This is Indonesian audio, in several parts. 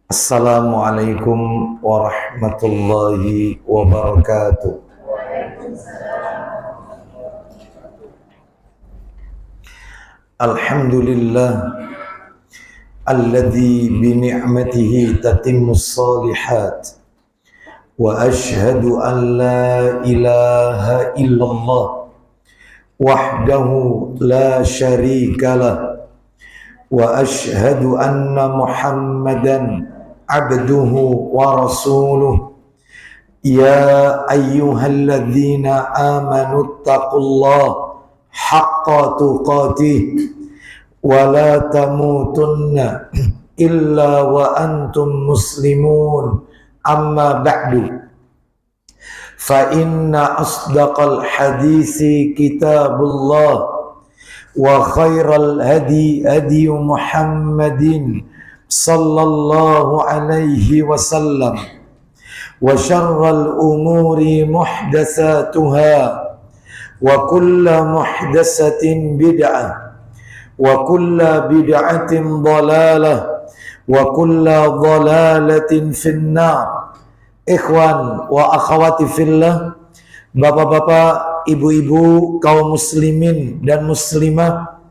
Assalamualaikum warahmatullahi wabarakatuh. Alhamdulillah alladzi bi ni'matihi tatimmus shalihat wa ashhadu an la ilaha illallah wahdahu la syarika lah wa ashhadu anna Muhammadan abduhu wa rasuluh. Ya ayyuhalladzina amanu taqullaha haqqa tuqatih wa la tamutunna illa wa antum muslimun. Amma ba'du, fa inna asdaqal hadisi kitabullah wa khairal hadi hadi Muhammadin sallallahu alaihi wasallam wa syarral umuri muhdatsatuha wa kullu muhdatsatin bid'ah wa kullu bid'atin dhalalah wa kullu dhalalatin finnar. Ikhwan wa akhwati fillah, bapak-bapak, ibu-ibu, kaum muslimin dan muslimah,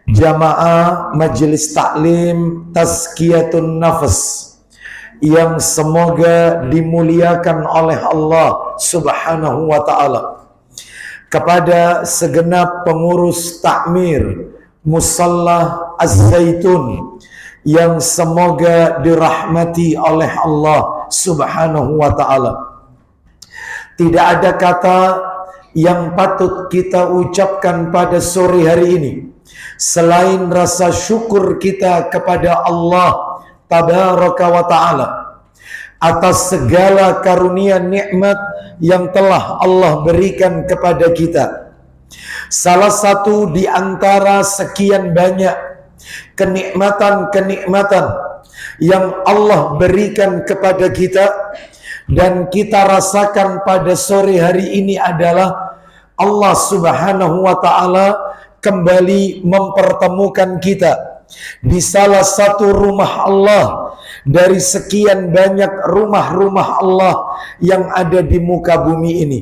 jamaah majelis taklim tazkiyatun nafas yang semoga dimuliakan oleh Allah Subhanahu wa taala, kepada segenap pengurus takmir Musalla Az-Zaitun yang semoga dirahmati oleh Allah Subhanahu wa taala. Tidak ada kata yang patut kita ucapkan pada sore hari ini selain rasa syukur kita kepada Allah Tabaraka wa ta'ala atas segala karunia nikmat yang telah Allah berikan kepada kita. Salah satu di antara sekian banyak kenikmatan-kenikmatan yang Allah berikan kepada kita dan kita rasakan pada sore hari ini adalah Allah Subhanahu wa ta'ala kembali mempertemukan kita di salah satu rumah Allah dari sekian banyak rumah-rumah Allah yang ada di muka bumi ini,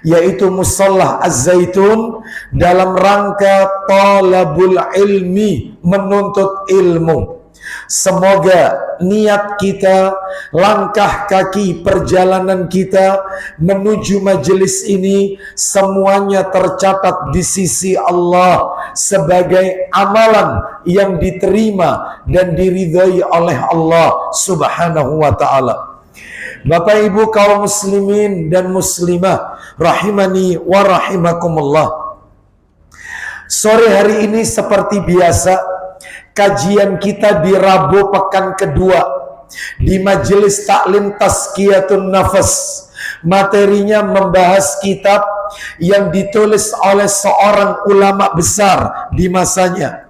yaitu Musalla Az-Zaitun, dalam rangka talabul ilmi, menuntut ilmu. Semoga niat kita, langkah kaki perjalanan kita menuju majelis ini semuanya tercatat di sisi Allah sebagai amalan yang diterima dan diridhai oleh Allah Subhanahu wa ta'ala. Bapak ibu kaum muslimin dan muslimah rahimani wa rahimakumullah, sore hari ini seperti biasa kajian kita di Rabu pekan kedua di majelis taklim tazkiyatun nafas. Materinya membahas kitab yang ditulis oleh seorang ulama besar di masanya,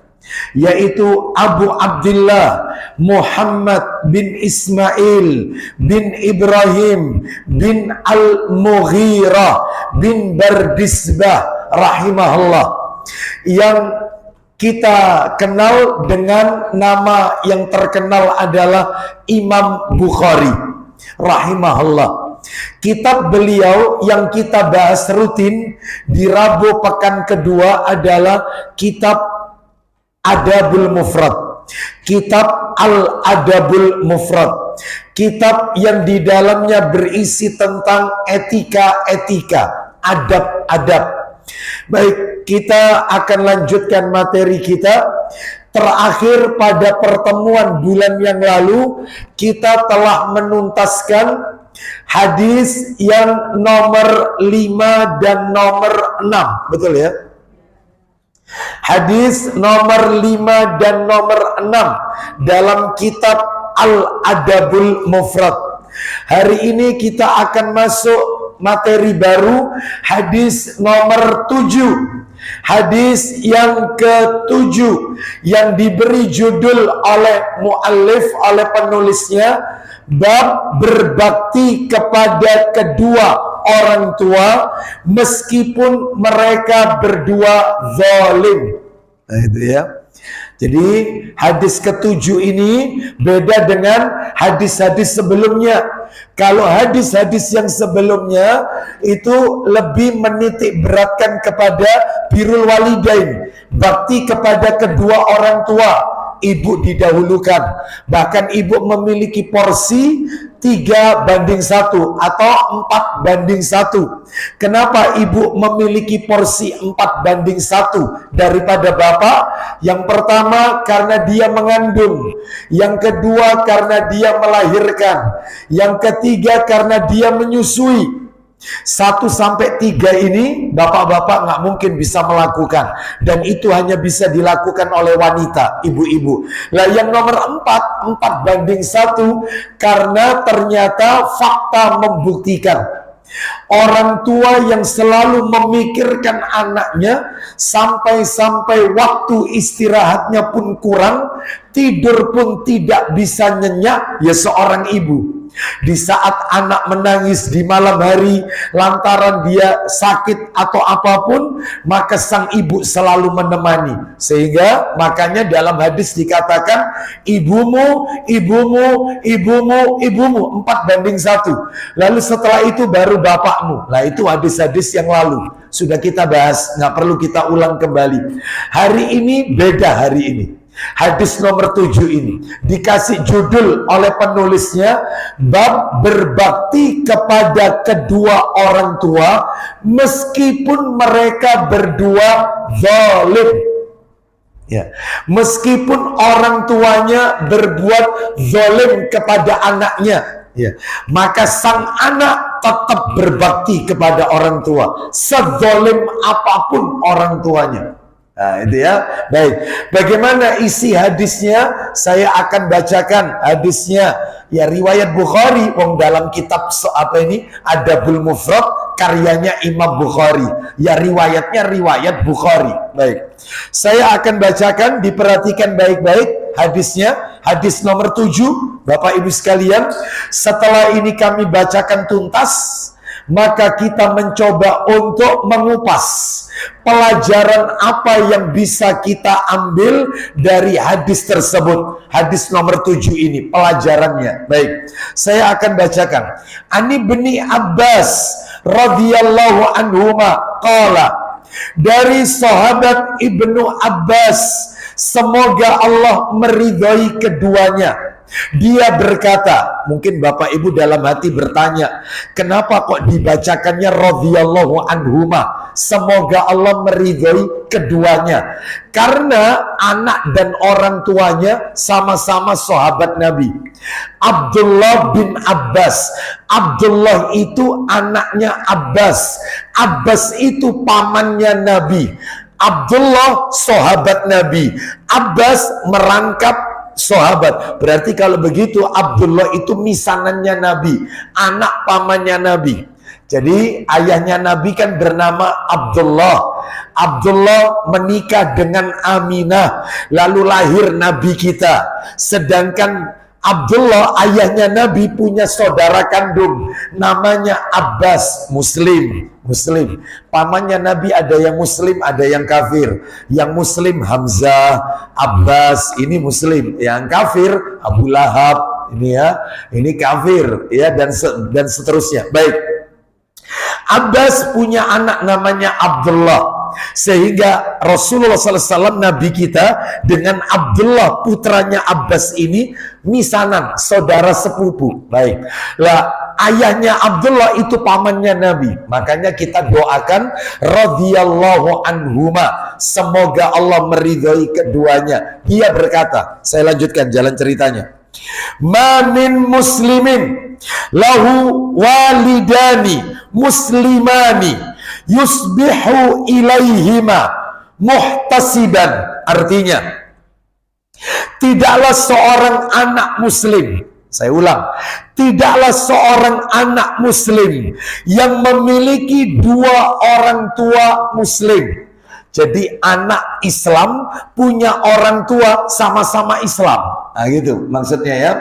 yaitu Abu Abdullah Muhammad bin Ismail bin Ibrahim bin Al-Mughirah bin Bardisbah rahimahullah, yang kita kenal dengan nama yang terkenal adalah Imam Bukhari rahimahullah. Kitab beliau yang kita bahas rutin di Rabu pekan kedua adalah kitab Adabul Mufrad, kitab Al-Adabul Mufrad, kitab yang di dalamnya berisi tentang etika-etika, adab-adab. Baik, kita akan lanjutkan materi kita. Terakhir pada pertemuan bulan yang lalu kita telah menuntaskan hadis yang nomor 5 dan nomor 6, betul ya? Hadis nomor 5 dan nomor 6 dalam kitab Al-Adabul Mufrad. Hari ini kita akan masuk materi baru, hadis nomor 7. Hadis yang ke-7 yang diberi judul oleh muallif, oleh penulisnya, bab berbakti kepada kedua orang tua meskipun mereka berdua zalim. Nah, itu ya. Jadi hadis ketujuh ini beda dengan hadis-hadis sebelumnya. Kalau hadis-hadis yang sebelumnya itu lebih menitik beratkan kepada birrul walidain, bakti kepada kedua orang tua. Ibu didahulukan, bahkan ibu memiliki porsi 3:1 atau 4:1. Kenapa ibu memiliki porsi 4:1 daripada bapak? Yang pertama karena dia mengandung, yang kedua karena dia melahirkan, yang ketiga karena dia menyusui. 1-3 ini bapak-bapak nggak mungkin bisa melakukan, dan itu hanya bisa dilakukan oleh wanita, ibu-ibu. Lah yang nomor 4:1 karena ternyata fakta membuktikan orang tua yang selalu memikirkan anaknya sampai-sampai waktu istirahatnya pun kurang, tidur pun tidak bisa nyenyak, ya seorang ibu. Di saat anak menangis di malam hari lantaran dia sakit atau apapun, maka sang ibu selalu menemani. Sehingga makanya dalam hadis dikatakan ibumu, ibumu, ibumu, ibumu 4:1. Lalu setelah itu baru bapakmu. Nah itu hadis-hadis yang lalu sudah kita bahas, nggak perlu kita ulang kembali. Hari ini beda hari ini. Hadis nomor 7 ini dikasih judul oleh penulisnya, bab berbakti kepada kedua orang tua meskipun mereka berdua zalim. Ya, meskipun orang tuanya berbuat zalim kepada anaknya, ya, maka sang anak tetap berbakti kepada orang tua, sezalim apapun orang tuanya. Nah, itu ya. Baik. Bagaimana isi hadisnya? Saya akan bacakan hadisnya. Ya, riwayat Bukhari. Dalam kitab Adabul Mufrad karyanya Imam Bukhari. Ya, riwayatnya riwayat Bukhari. Baik. Saya akan bacakan, diperhatikan baik-baik hadisnya. Hadis nomor 7. Bapak Ibu sekalian, setelah ini kami bacakan tuntas, maka kita mencoba untuk mengupas pelajaran apa yang bisa kita ambil dari hadis tersebut. Hadis nomor 7 ini pelajarannya. Baik, saya akan bacakan. Ani bin Abbas radhiyallahu anhuma qala, dari sahabat Ibnu Abbas, semoga Allah meridhai keduanya, dia berkata, mungkin Bapak Ibu dalam hati bertanya, kenapa kok dibacakannya radhiyallahu anhuma, semoga Allah meridhai keduanya? Karena anak dan orang tuanya sama-sama sahabat Nabi. Abdullah bin Abbas, Abdullah itu anaknya Abbas, Abbas itu pamannya Nabi. Abdullah sahabat Nabi, Abbas merangkap sahabat. Berarti kalau begitu Abdullah itu misanannya Nabi, anak pamannya Nabi. Jadi ayahnya Nabi kan bernama Abdullah. Abdullah menikah dengan Aminah, lalu lahir Nabi kita. Sedangkan Abdullah ayahnya Nabi punya saudara kandung namanya Abbas, Muslim. Pamannya Nabi ada yang Muslim, ada yang kafir. Yang Muslim Hamzah, Abbas, ini Muslim. Yang kafir Abu Lahab, ini ya, ini kafir ya, dan seterusnya. Baik. Abbas punya anak namanya Abdullah. Sehingga Rasulullah SAW, Nabi kita, dengan Abdullah putranya Abbas ini misanan, saudara sepupu. Baik. Lah, ayahnya Abdullah itu pamannya Nabi. Makanya kita doakan radhiyallahu anhuma, semoga Allah meridhai keduanya. Dia berkata, saya lanjutkan jalan ceritanya. Ma min muslimin lahu walidani muslimani yusbihu ilaihima muhtasiban. Artinya, tidaklah seorang anak muslim, saya ulang, tidaklah seorang anak muslim yang memiliki dua orang tua muslim Jadi anak Islam punya orang tua sama-sama Islam. Nah gitu maksudnya ya.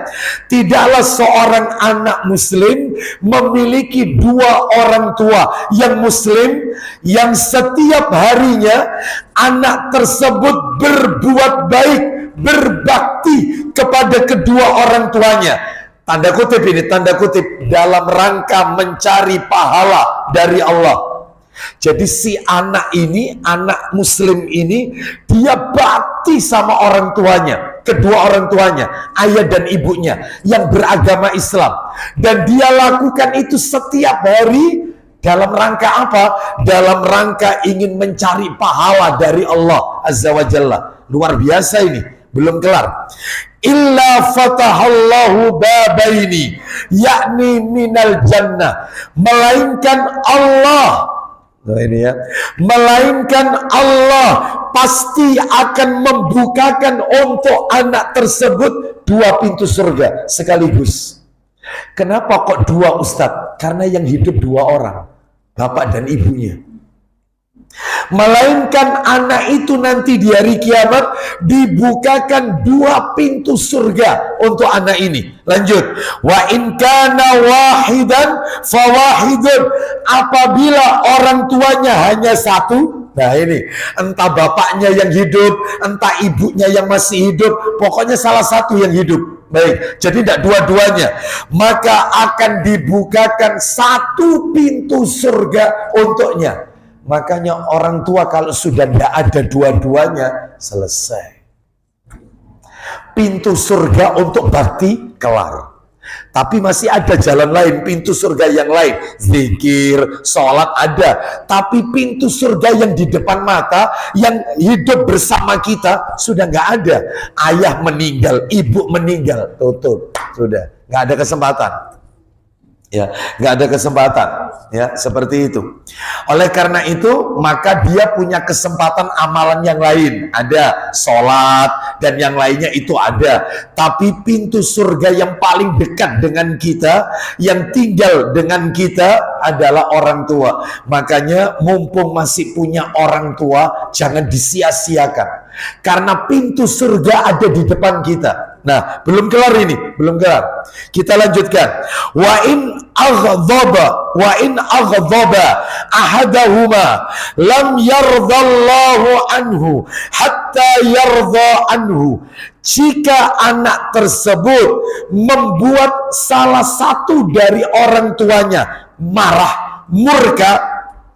Tidaklah seorang anak muslim memiliki dua orang tua yang muslim yang setiap harinya anak tersebut berbuat baik, berbakti kepada kedua orang tuanya. Tanda kutip ini, tanda kutip, dalam rangka mencari pahala dari Allah. Jadi si anak ini, anak muslim ini, dia bakti sama orang tuanya, kedua orang tuanya, ayah dan ibunya yang beragama Islam. Dan dia lakukan itu setiap hari dalam rangka apa? Dalam rangka ingin mencari pahala dari Allah Azza wa Jalla. Luar biasa ini, belum kelar. Illa fatahallahu babaini, yakni minal jannah, melainkan Allah, ini ya, melainkan Allah pasti akan membukakan untuk anak tersebut dua pintu surga sekaligus. Kenapa kok dua, Ustadz? Karena yang hidup dua orang, bapak dan ibunya. Melainkan anak itu nanti di hari kiamat dibukakan dua pintu surga untuk anak ini. Lanjut, wa in kana wahidan fawahidun, apabila orang tuanya hanya satu. Nah ini, entah bapaknya yang hidup, entah ibunya yang masih hidup, pokoknya salah satu yang hidup. Baik, jadi tidak dua-duanya, maka akan dibukakan satu pintu surga untuknya. Makanya orang tua kalau sudah tidak ada dua-duanya, selesai. Pintu surga untuk bakti kelar. Tapi masih ada jalan lain, pintu surga yang lain. Zikir, sholat ada. Tapi pintu surga yang di depan mata, yang hidup bersama kita, sudah nggak ada. Ayah meninggal, ibu meninggal, tutup. Sudah, nggak ada kesempatan. Ya, nggak ada kesempatan, ya, seperti itu. Oleh karena itu, maka dia punya kesempatan amalan yang lain, ada sholat dan yang lainnya itu ada. Tapi pintu surga yang paling dekat dengan kita, yang tinggal dengan kita adalah orang tua. Makanya mumpung masih punya orang tua, jangan disia-siakan. Karena pintu surga ada di depan kita. Nah, belum kelar ini, belum kelar. Kita lanjutkan. Wa in aghdaba ahadahuma lam yardallahu anhu hatta yarda anhu. Jika anak tersebut membuat salah satu dari orang tuanya marah, murka,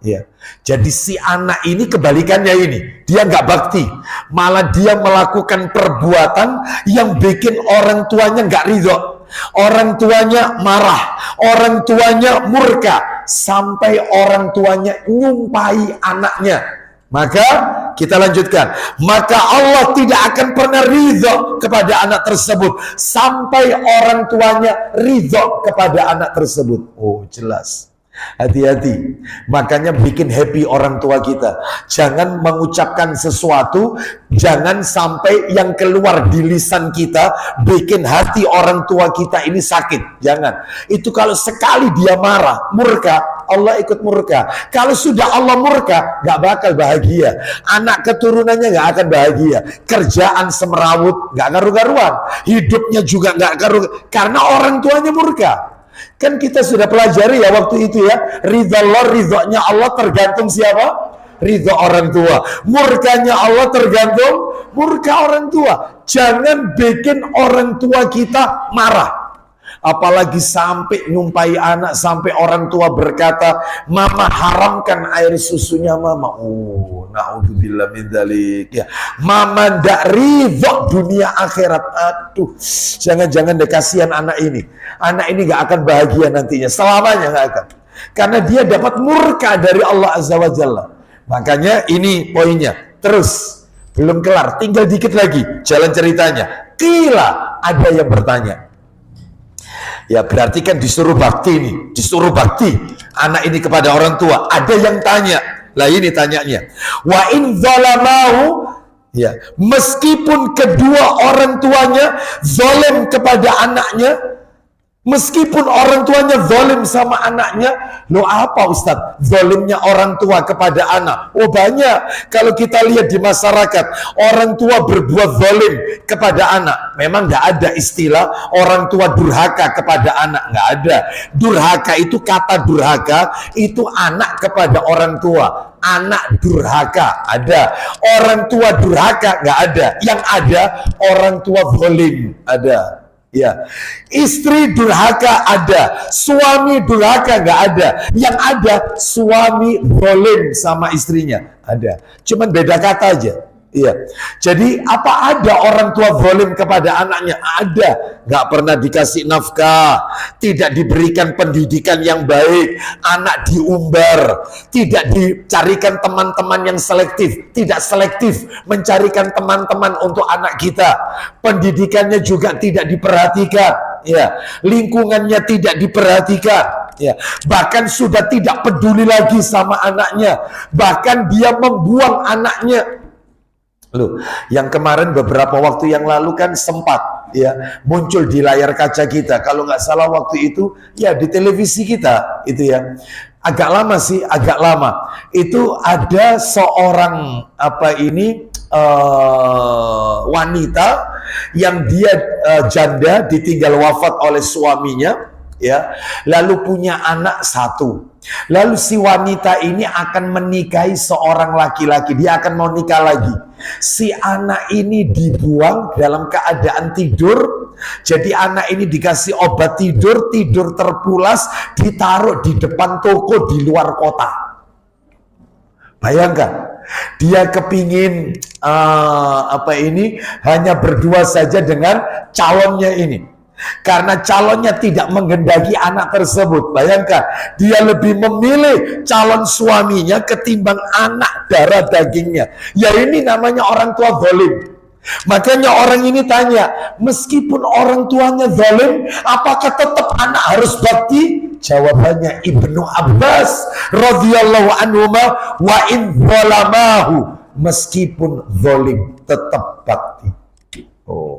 ya. Jadi si anak ini kebalikannya ini, dia nggak bakti, malah dia melakukan perbuatan yang bikin orang tuanya nggak ridho, orang tuanya marah, orang tuanya murka, sampai orang tuanya nyumpai anaknya. Maka kita lanjutkan, maka Allah tidak akan pernah ridho kepada anak tersebut sampai orang tuanya ridho kepada anak tersebut. Oh jelas. Hati-hati, makanya bikin happy orang tua kita. Jangan mengucapkan sesuatu, jangan sampai yang keluar di lisan kita bikin hati orang tua kita ini sakit. Jangan. Itu kalau sekali dia marah, murka, Allah ikut murka. Kalau sudah Allah murka, gak bakal bahagia. Anak keturunannya gak akan bahagia. Kerjaan semerawut, gak karu-karuan. Hidupnya juga gak karu-karuan, karena orang tuanya murka. Kan kita sudah pelajari ya waktu itu ya, ridha Allah, ridhonya Allah tergantung siapa? Ridho orang tua. Murkanya Allah tergantung murka orang tua. Jangan bikin orang tua kita marah. Apalagi sampai nyumpai anak, sampai orang tua berkata, mama haramkan air susunya mama. Oh, na'udzubillah min dzalik. Ya, mama ndak ridho dunia akhirat. Aduh, jangan-jangan deh, kasihan anak ini. Anak ini gak akan bahagia nantinya, selamanya gak akan. Karena dia dapat murka dari Allah Azza wa Jalla. Makanya ini poinnya. Terus, belum kelar, tinggal dikit lagi jalan ceritanya. Qila, ada yang bertanya. Ya berarti kan disuruh bakti nih, disuruh bakti anak ini kepada orang tua. Ada yang tanya, lah ini tanyanya. Wa in zalamahu, ya meskipun kedua orang tuanya zalim kepada anaknya, Meskipun orang tuanya zalim sama anaknya, lo apa Ustadz? Zalimnya orang tua kepada anak. Oh banyak. Kalau kita lihat di masyarakat, orang tua berbuat zalim kepada anak. Memang nggak ada istilah orang tua durhaka kepada anak, nggak ada. Durhaka itu, kata durhaka itu anak kepada orang tua. Anak durhaka ada, orang tua durhaka nggak ada. Yang ada orang tua zalim ada. Ya, istri durhaka ada, suami durhaka nggak ada. Yang ada suami zalim sama istrinya ada. Cuman beda kata aja. Iya. Jadi apa ada orang tua zalim kepada anaknya? Ada. Nggak pernah dikasih nafkah, tidak diberikan pendidikan yang baik, anak diumbar, tidak dicarikan teman-teman yang selektif, tidak selektif mencarikan teman-teman untuk anak kita. Pendidikannya juga tidak diperhatikan, ya. Lingkungannya tidak diperhatikan, ya. Bahkan sudah tidak peduli lagi sama anaknya, bahkan dia membuang anaknya. Loh, yang kemarin beberapa waktu yang lalu kan sempat ya muncul di layar kaca kita, kalau nggak salah waktu itu ya di televisi kita itu ya, agak lama sih, agak lama. Itu ada seorang wanita yang dia janda, ditinggal wafat oleh suaminya, ya, lalu punya anak satu. Lalu si wanita ini akan menikahi seorang laki-laki, dia akan mau nikah lagi. Si anak ini dibuang dalam keadaan tidur. Jadi anak ini dikasih obat tidur, tidur terpulas, ditaruh di depan toko di luar kota. Bayangkan, dia kepingin hanya berdua saja dengan calonnya ini. Karena calonnya tidak menghendaki anak tersebut. Bayangkan, dia lebih memilih calon suaminya ketimbang anak darah dagingnya. Ya ini namanya orang tua zalim. Makanya orang ini tanya, meskipun orang tuanya zalim, apakah tetap anak harus bakti? Jawabannya Ibnu Abbas radhiyallahu anhu, wa in zalamahu, meskipun zalim tetap bakti. Oh,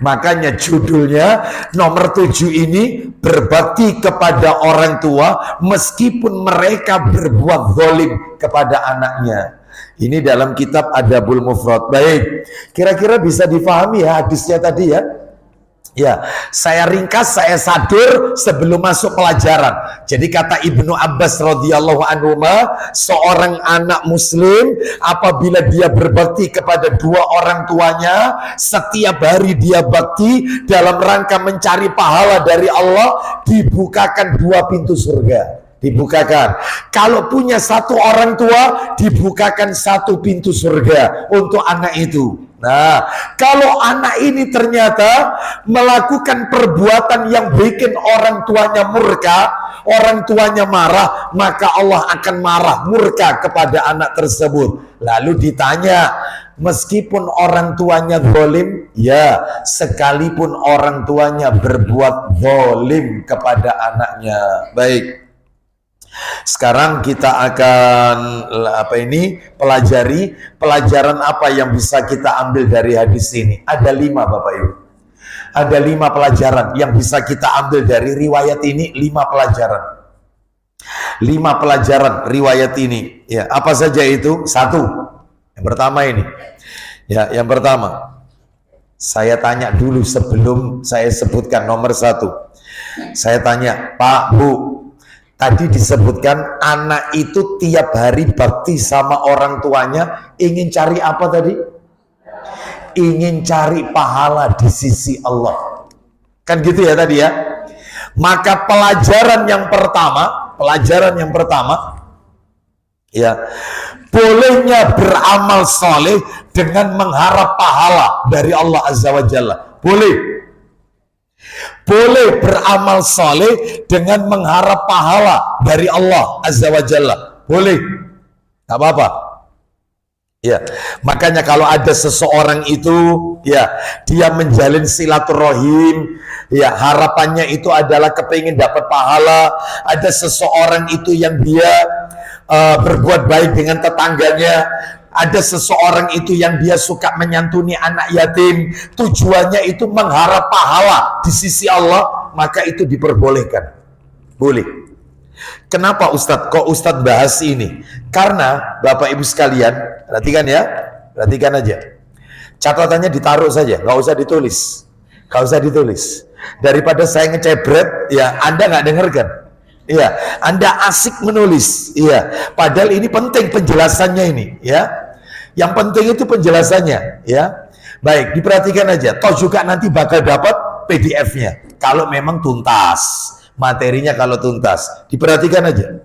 makanya judulnya nomor 7 ini, berbakti kepada orang tua meskipun mereka berbuat zalim kepada anaknya. Ini dalam kitab Adabul Mufrad. Baik, kira-kira bisa difahami ya hadisnya tadi ya? Ya, saya ringkas, saya sadur sebelum masuk pelajaran. Jadi kata Ibnu Abbas radhiyallahu anhu, seorang anak muslim apabila dia berbakti kepada dua orang tuanya, setiap hari dia bakti dalam rangka mencari pahala dari Allah, dibukakan dua pintu surga. Dibukakan. Kalau punya satu orang tua, dibukakan satu pintu surga untuk anak itu. Nah, kalau anak ini ternyata melakukan perbuatan yang bikin orang tuanya murka, orang tuanya marah, maka Allah akan marah, murka kepada anak tersebut. Lalu ditanya, meskipun orang tuanya zalim, ya, sekalipun orang tuanya berbuat zalim kepada anaknya. Baik. Sekarang kita akan pelajari pelajaran apa yang bisa kita ambil dari hadis ini. Ada 5 Bapak Ibu. Ada 5 pelajaran yang bisa kita ambil dari riwayat ini. 5 pelajaran. 5 pelajaran riwayat ini. Ya, apa saja itu? 1. Yang pertama ini. Ya, yang pertama. Saya tanya dulu sebelum saya sebutkan nomor 1. Saya tanya, Pak, Bu, tadi disebutkan anak itu tiap hari bakti sama orang tuanya, ingin cari apa tadi? Ingin cari pahala di sisi Allah. Kan gitu ya tadi ya? Maka pelajaran yang pertama, ya, bolehnya beramal soleh dengan mengharap pahala dari Allah Azza wa Jalla. Boleh beramal soleh dengan mengharap pahala dari Allah Azza wa Jalla. Boleh. Gak apa-apa. Ya, makanya kalau ada seseorang itu, ya, dia menjalin silaturahim, ya, harapannya itu adalah kepingin dapat pahala. Ada seseorang itu yang dia berbuat baik dengan tetangganya, ada seseorang itu yang dia suka menyantuni anak yatim, tujuannya itu mengharap pahala di sisi Allah, maka itu diperbolehkan. Boleh. Kenapa Ustadz? Kok Ustadz bahas ini? Karena Bapak Ibu sekalian, perhatikan ya, perhatikan aja. Catatannya ditaruh saja, nggak usah ditulis. Nggak usah ditulis. Daripada saya ngecebret, ya Anda nggak dengarkan. Iya, Anda asik menulis. Iya, padahal ini penting penjelasannya ini, ya. Yang penting itu penjelasannya, ya. Baik, diperhatikan aja. Toh juga nanti bakal dapat PDF-nya kalau memang tuntas. Materinya kalau tuntas. Diperhatikan aja.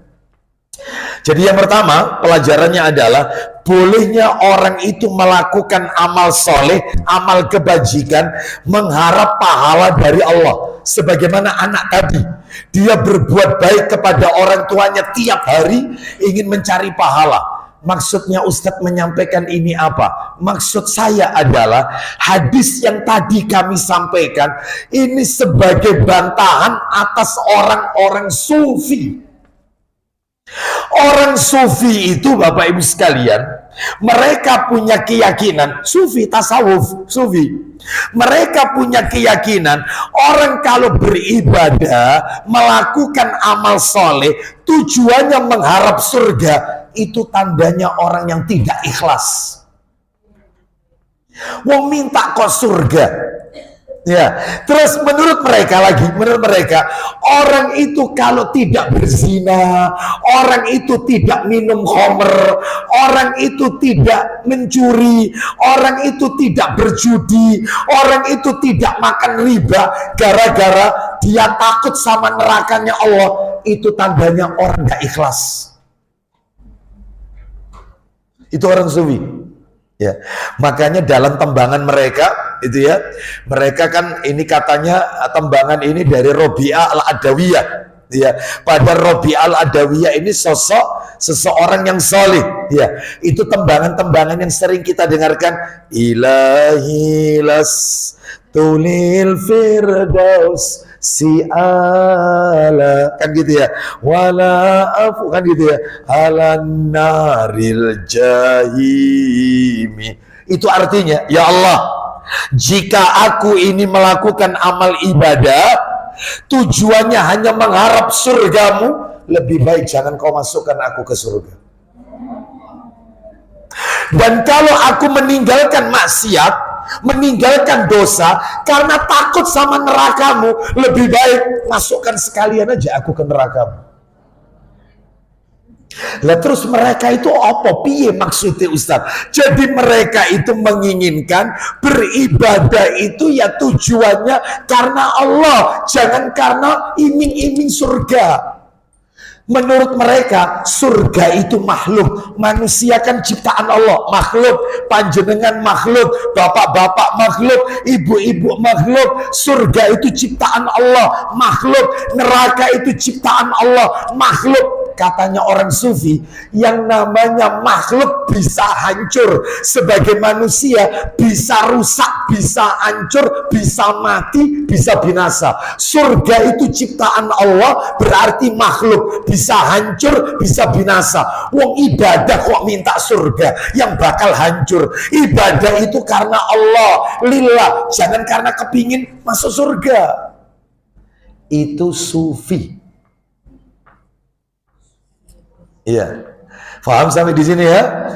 Jadi yang pertama, pelajarannya adalah bolehnya orang itu melakukan amal soleh, amal kebajikan, mengharap pahala dari Allah. Sebagaimana anak tadi, dia berbuat baik kepada orang tuanya tiap hari, ingin mencari pahala. Maksudnya Ustadz menyampaikan ini apa? Maksud saya adalah hadis yang tadi kami sampaikan ini sebagai bantahan atas orang-orang sufi. Orang sufi itu Bapak Ibu sekalian, mereka punya keyakinan, sufi, tasawuf, sufi. Mereka punya keyakinan orang kalau beribadah, melakukan amal soleh, tujuannya mengharap surga, itu tandanya orang yang tidak ikhlas. Wong minta kok surga. Ya, terus menurut mereka orang itu kalau tidak berzina, orang itu tidak minum khamr, orang itu tidak mencuri, orang itu tidak berjudi, orang itu tidak makan riba, gara-gara dia takut sama nerakanya Allah, itu tandanya orang gak ikhlas. Itu orang sufi. Ya, makanya dalam tembangan mereka itu ya, mereka kan ini katanya tembangan ini dari Robi'ah Al-Adawiyah. Ya, pada Robi'ah Al-Adawiyah ini sosok seseorang yang soleh. Ya, itu tembangan-tembangan yang sering kita dengarkan. Ilahi las tulil firdaus si'ala, kan gitu ya, wala afu, kan gitu ya, alan naril jahimi. Itu artinya, ya Allah, jika aku ini melakukan amal ibadah tujuannya hanya mengharap surgamu, lebih baik jangan kau masukkan aku ke surga. Dan kalau aku meninggalkan maksiat, meninggalkan dosa karena takut sama nerakamu, lebih baik masukkan sekalian aja aku ke nerakamu. Lah terus mereka itu apa? Piye maksudnya Ustaz? Jadi mereka itu menginginkan beribadah itu ya tujuannya karena Allah, jangan karena iming-iming surga. Menurut mereka surga itu makhluk, manusia kan ciptaan Allah, makhluk, panjenengan makhluk, bapak-bapak makhluk, ibu-ibu makhluk, surga itu ciptaan Allah, makhluk, neraka itu ciptaan Allah, makhluk. Katanya orang sufi, yang namanya makhluk bisa hancur, sebagai manusia bisa rusak, bisa hancur, bisa mati, bisa binasa. Surga itu ciptaan Allah, berarti makhluk bisa hancur, bisa binasa. Wong ibadah kok minta surga yang bakal hancur? Ibadah itu karena Allah, lillah, jangan karena kepingin masuk surga. Itu sufi. Iya, paham sampai di sini ya?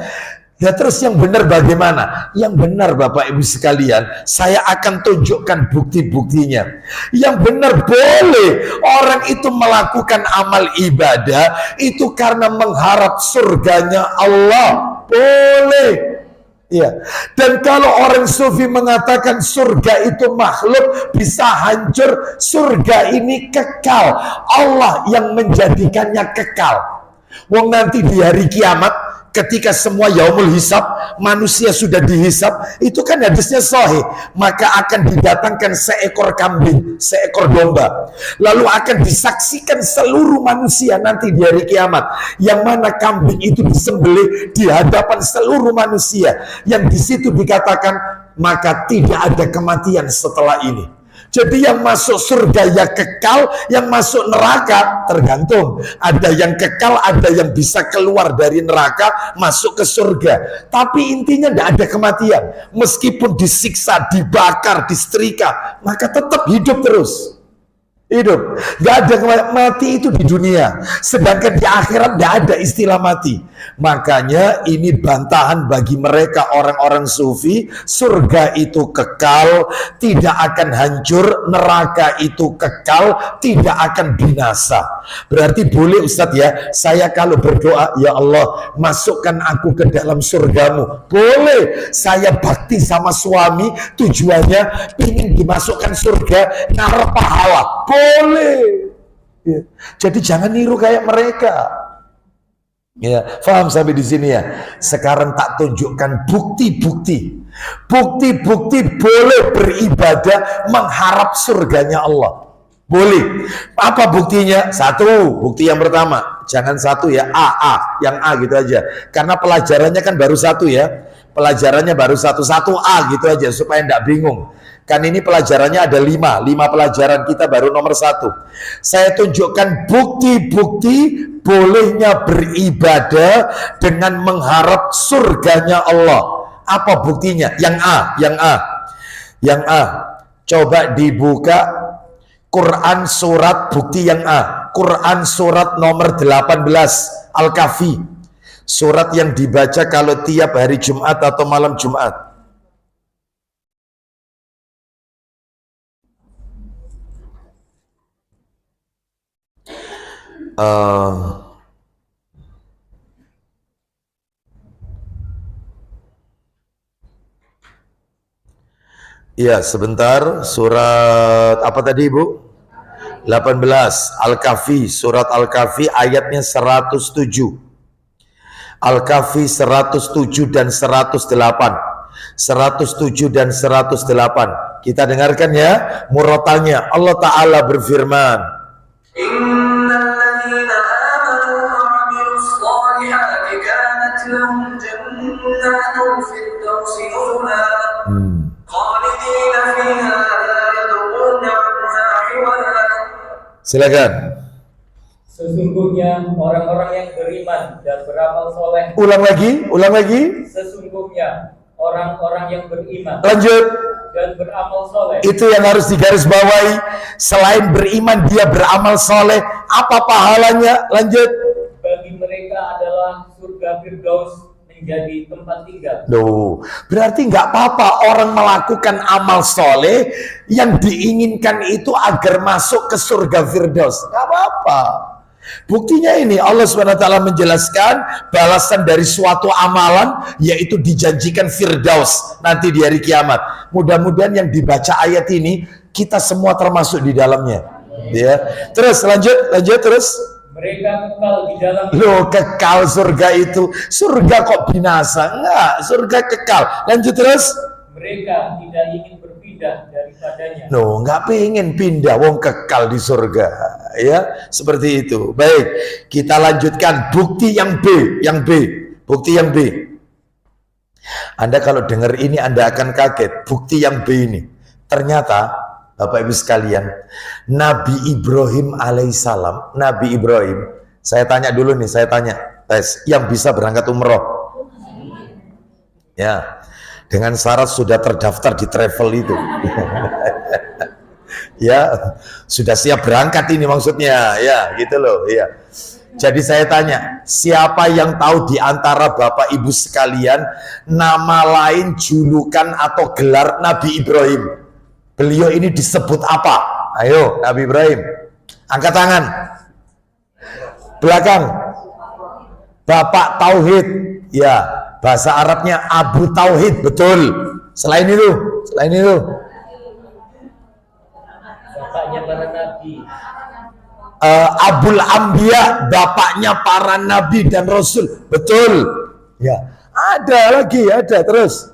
Ya terus yang benar bagaimana? Yang benar Bapak Ibu sekalian, saya akan tunjukkan bukti-buktinya. Yang benar boleh orang itu melakukan amal ibadah itu karena mengharap surganya Allah. Boleh. Ya. Dan kalau orang sufi mengatakan surga itu makhluk bisa hancur, surga ini kekal. Allah yang menjadikannya kekal. Wong nanti di hari kiamat ketika semua yaumul hisab, manusia sudah dihisab, itu kan hadisnya sahih, maka akan didatangkan seekor kambing, seekor domba, lalu akan disaksikan seluruh manusia nanti di hari kiamat, yang mana kambing itu disembelih di hadapan seluruh manusia, yang di situ dikatakan maka tidak ada kematian setelah ini. Jadi yang masuk surga ya kekal, yang masuk neraka tergantung. Ada yang kekal, ada yang bisa keluar dari neraka, masuk ke surga. Tapi intinya tidak ada kematian. Meskipun disiksa, dibakar, disetrika, maka tetap hidup terus. Hidup, nggak ada mati itu di dunia, sedangkan di akhirat nggak ada istilah mati. Makanya ini bantahan bagi mereka orang-orang sufi. Surga itu kekal, tidak akan hancur. Neraka itu kekal, tidak akan binasa. Berarti boleh Ustadz ya, saya kalau berdoa, ya Allah masukkan aku ke dalam surgamu, boleh. Saya bakti sama suami, tujuannya ingin dimasukkan surga, ngarep pahala, boleh ya. Jadi jangan niru kayak mereka ya. Paham sampai di sini ya? Sekarang tak tunjukkan bukti-bukti boleh beribadah mengharap surganya Allah. Boleh. Apa buktinya? Satu, bukti yang pertama, jangan satu ya, yang A gitu aja. Karena pelajarannya kan baru satu ya. Pelajarannya baru satu A gitu aja supaya enggak bingung. Kan ini pelajarannya ada 5 pelajaran, kita baru nomor 1. Saya tunjukkan bukti-bukti bolehnya beribadah dengan mengharap surganya Allah. Apa buktinya? Yang A. Coba dibuka Quran surat bukti yang A. Quran surat nomor 18 Al-Kahfi. Surat yang dibaca kalau tiap hari Jumat atau malam Jumat. Ya, sebentar. Surat apa tadi, Ibu? 18 Al-Kahfi, surat Al-Kahfi ayatnya 107. Al-Kahfi 107 dan 108. 107 dan 108. Kita dengarkan ya murotalnya. Allah Ta'ala berfirman, Innalladzina amanu wa 'amilus shalihati kanat lahum jannatul firdausi nuzula khalidina fiha la yadkhuluna 'anha hiwala. Silakan. Sesungguhnya orang-orang yang beriman dan beramal soleh. Ulang lagi. Sesungguhnya orang-orang yang beriman. Lanjut. Dan beramal soleh. Itu yang harus digarisbawahi. Selain beriman dia beramal soleh. Apa pahalanya? Lanjut. Bagi mereka adalah surga Firdaus menjadi tempat tinggal. Loh, berarti nggak apa-apa orang melakukan amal soleh yang diinginkan itu agar masuk ke surga Firdaus. Nggak apa-apa. Buktinya ini Allah SWT menjelaskan balasan dari suatu amalan yaitu dijanjikan Firdaus nanti di hari kiamat. Mudah-mudahan yang dibaca ayat ini kita semua termasuk di dalamnya. Ya. Terus lanjut terus. Mereka kekal di dalam. Loh, kekal surga itu. Surga kok binasa? Enggak, surga kekal. Lanjut terus. Mereka tidak ingin berpindah daripadanya. No, nggak pengen pindah, wong kekal di surga, ya seperti itu. Baik, kita lanjutkan bukti yang B, bukti yang B. Anda kalau dengar ini Anda akan kaget. Bukti yang B ini, ternyata Bapak Ibu sekalian, Nabi Ibrahim alaihissalam, Nabi Ibrahim. Saya tanya dulu nih, tes, yang bisa berangkat umroh, ya. Dengan syarat sudah terdaftar di travel itu. Ya, sudah siap berangkat ini maksudnya, ya, gitu loh, ya. Jadi saya tanya, siapa yang tahu di antara Bapak Ibu sekalian nama lain, julukan atau gelar Nabi Ibrahim? Beliau ini disebut apa? Ayo, Nabi Ibrahim. Angkat tangan. Belakang. Bapak Tauhid. Ya. Bahasa Arabnya Abu Tauhid, betul. Selain itu. Bapaknya para nabi. Abul Anbiya, bapaknya para nabi dan rasul, betul. Ya, ada lagi, ada terus.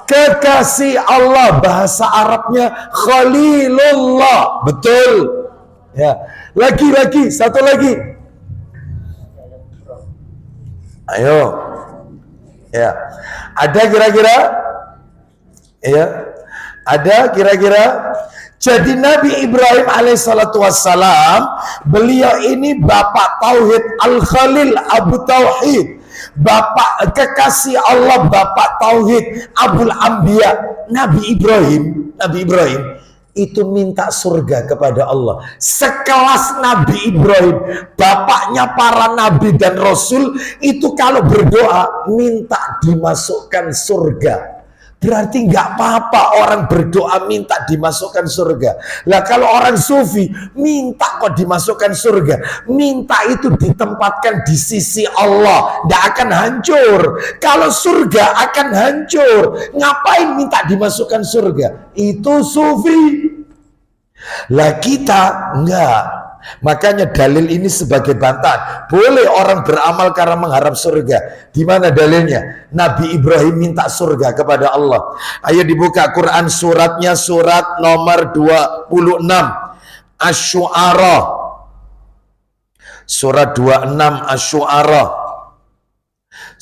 Kekasih Allah, bahasa Arabnya Khalilullah, betul. Ya, lagi, satu lagi. Ayo, ya, ada kira-kira Ya, ada kira-kira? Jadi Nabi Ibrahim alaihissalatu wassalam, beliau ini bapak tauhid, Al-Khalil Abu Tauhid, bapak kekasih Allah, bapak tauhid, Abul Anbiya. Nabi Ibrahim itu minta surga kepada Allah. Sekelas Nabi Ibrahim, bapaknya para nabi dan rasul, itu kalau berdoa minta dimasukkan surga. Berarti nggak apa-apa orang berdoa minta dimasukkan surga. Lah kalau orang sufi minta kok dimasukkan surga, minta itu ditempatkan di sisi Allah, nggak akan hancur. Kalau surga akan hancur, ngapain minta dimasukkan surga? Itu sufi. Lah kita enggak. Makanya dalil ini sebagai bantahan. Boleh orang beramal karena mengharap surga. Di mana dalilnya? Nabi Ibrahim minta surga kepada Allah. Ayo dibuka Quran suratnya, surat nomor 26 Asy-Syu'ara. Surat 26 Asy-Syu'ara.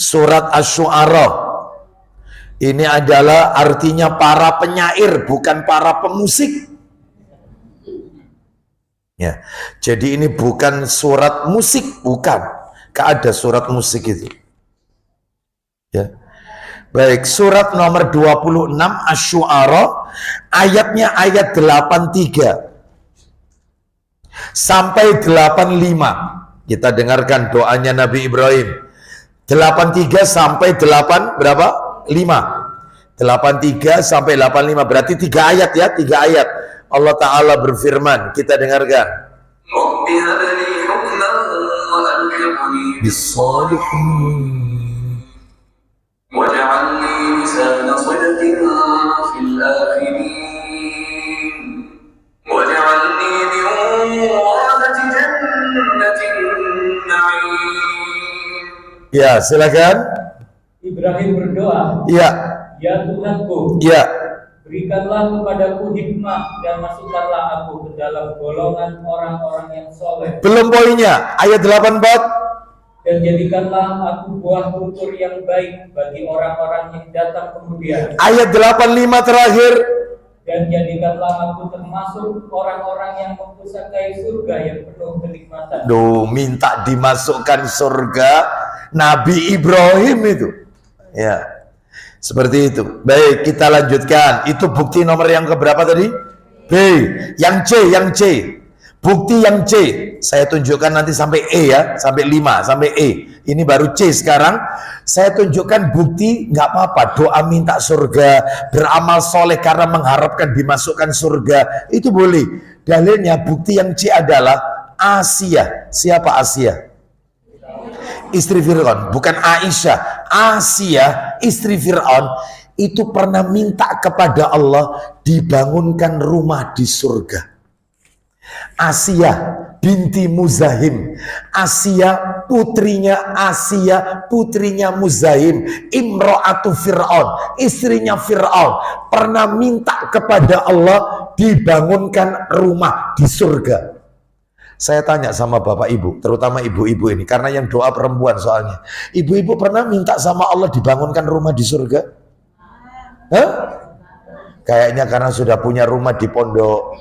Surat Asy-Syu'ara. Ini adalah artinya para penyair, bukan para pemusik. Ya, jadi ini bukan surat musik, bukan. Gak ada surat musik itu. Ya. Baik, surat nomor 26 Asy-Syu'ara, ayatnya ayat 83 sampai 85. Kita dengarkan doanya Nabi Ibrahim. 83 sampai 8 berapa? 5. 83 sampai 85 berarti 3 ayat ya, 3 ayat. Allah Ta'ala berfirman, kita dengarkan. Bis-shalihin waj'alni lisana sidqin fil akhirin waj'alni min warathati jannatin na'im. Ya, silakan. Ibrahim berdoa, Ya. Ya Tuhanku, Ya. berikanlah kepadaku hikmah dan masukkanlah aku ke dalam golongan orang-orang yang soleh. Belum poinnya, ayat 84. Dan jadikanlah aku buah tutur yang baik bagi orang-orang yang datang kemudian. Ayat 85 terakhir. Dan jadikanlah aku termasuk orang-orang yang mempusakai surga yang penuh kenikmatan. Duh, minta dimasukkan surga Nabi Ibrahim itu. Ya. Seperti itu. Baik, kita lanjutkan. Itu bukti nomor yang keberapa tadi? B. Yang C. Bukti yang C. Saya tunjukkan nanti sampai E ya, sampai 5, sampai E. Ini baru C sekarang. Saya tunjukkan bukti, nggak apa-apa. Doa minta surga, beramal soleh karena mengharapkan dimasukkan surga. Itu boleh. Dalilnya bukti yang C adalah Asia. Siapa Asia? Istri Fir'aun, bukan Aisyah. Asia, istri Fir'aun, itu pernah minta kepada Allah dibangunkan rumah di surga. Asia binti Muzahim, Asia putrinya Muzahim, Imro'atu Fir'aun, istrinya Fir'aun, pernah minta kepada Allah dibangunkan rumah di surga. Saya tanya sama bapak ibu, terutama ibu-ibu ini, karena yang doa perempuan soalnya. Ibu-ibu pernah minta sama Allah dibangunkan rumah di surga? Hah? Kayaknya karena sudah punya rumah di pondok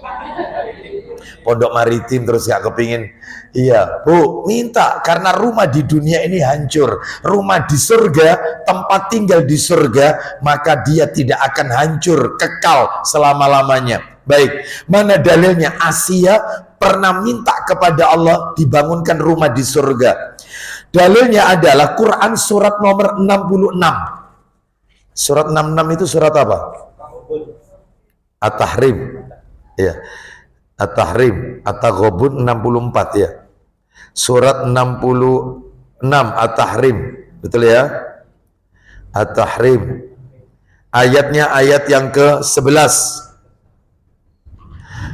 maritim terus gak kepingin. Iya, Bu, minta karena rumah di dunia ini hancur. Rumah di surga, tempat tinggal di surga, maka dia tidak akan hancur, kekal selama-lamanya. Baik, mana dalilnya? Asia pernah minta kepada Allah dibangunkan rumah di surga. Dalilnya adalah Quran surat nomor 66. Surat 66 itu surat apa? At-Tahrim. Ya. At-Tahrim, At-Taghabun 64 ya. Surat 66 At-Tahrim. Betul ya? At-Tahrim. Ayatnya ayat yang ke-11.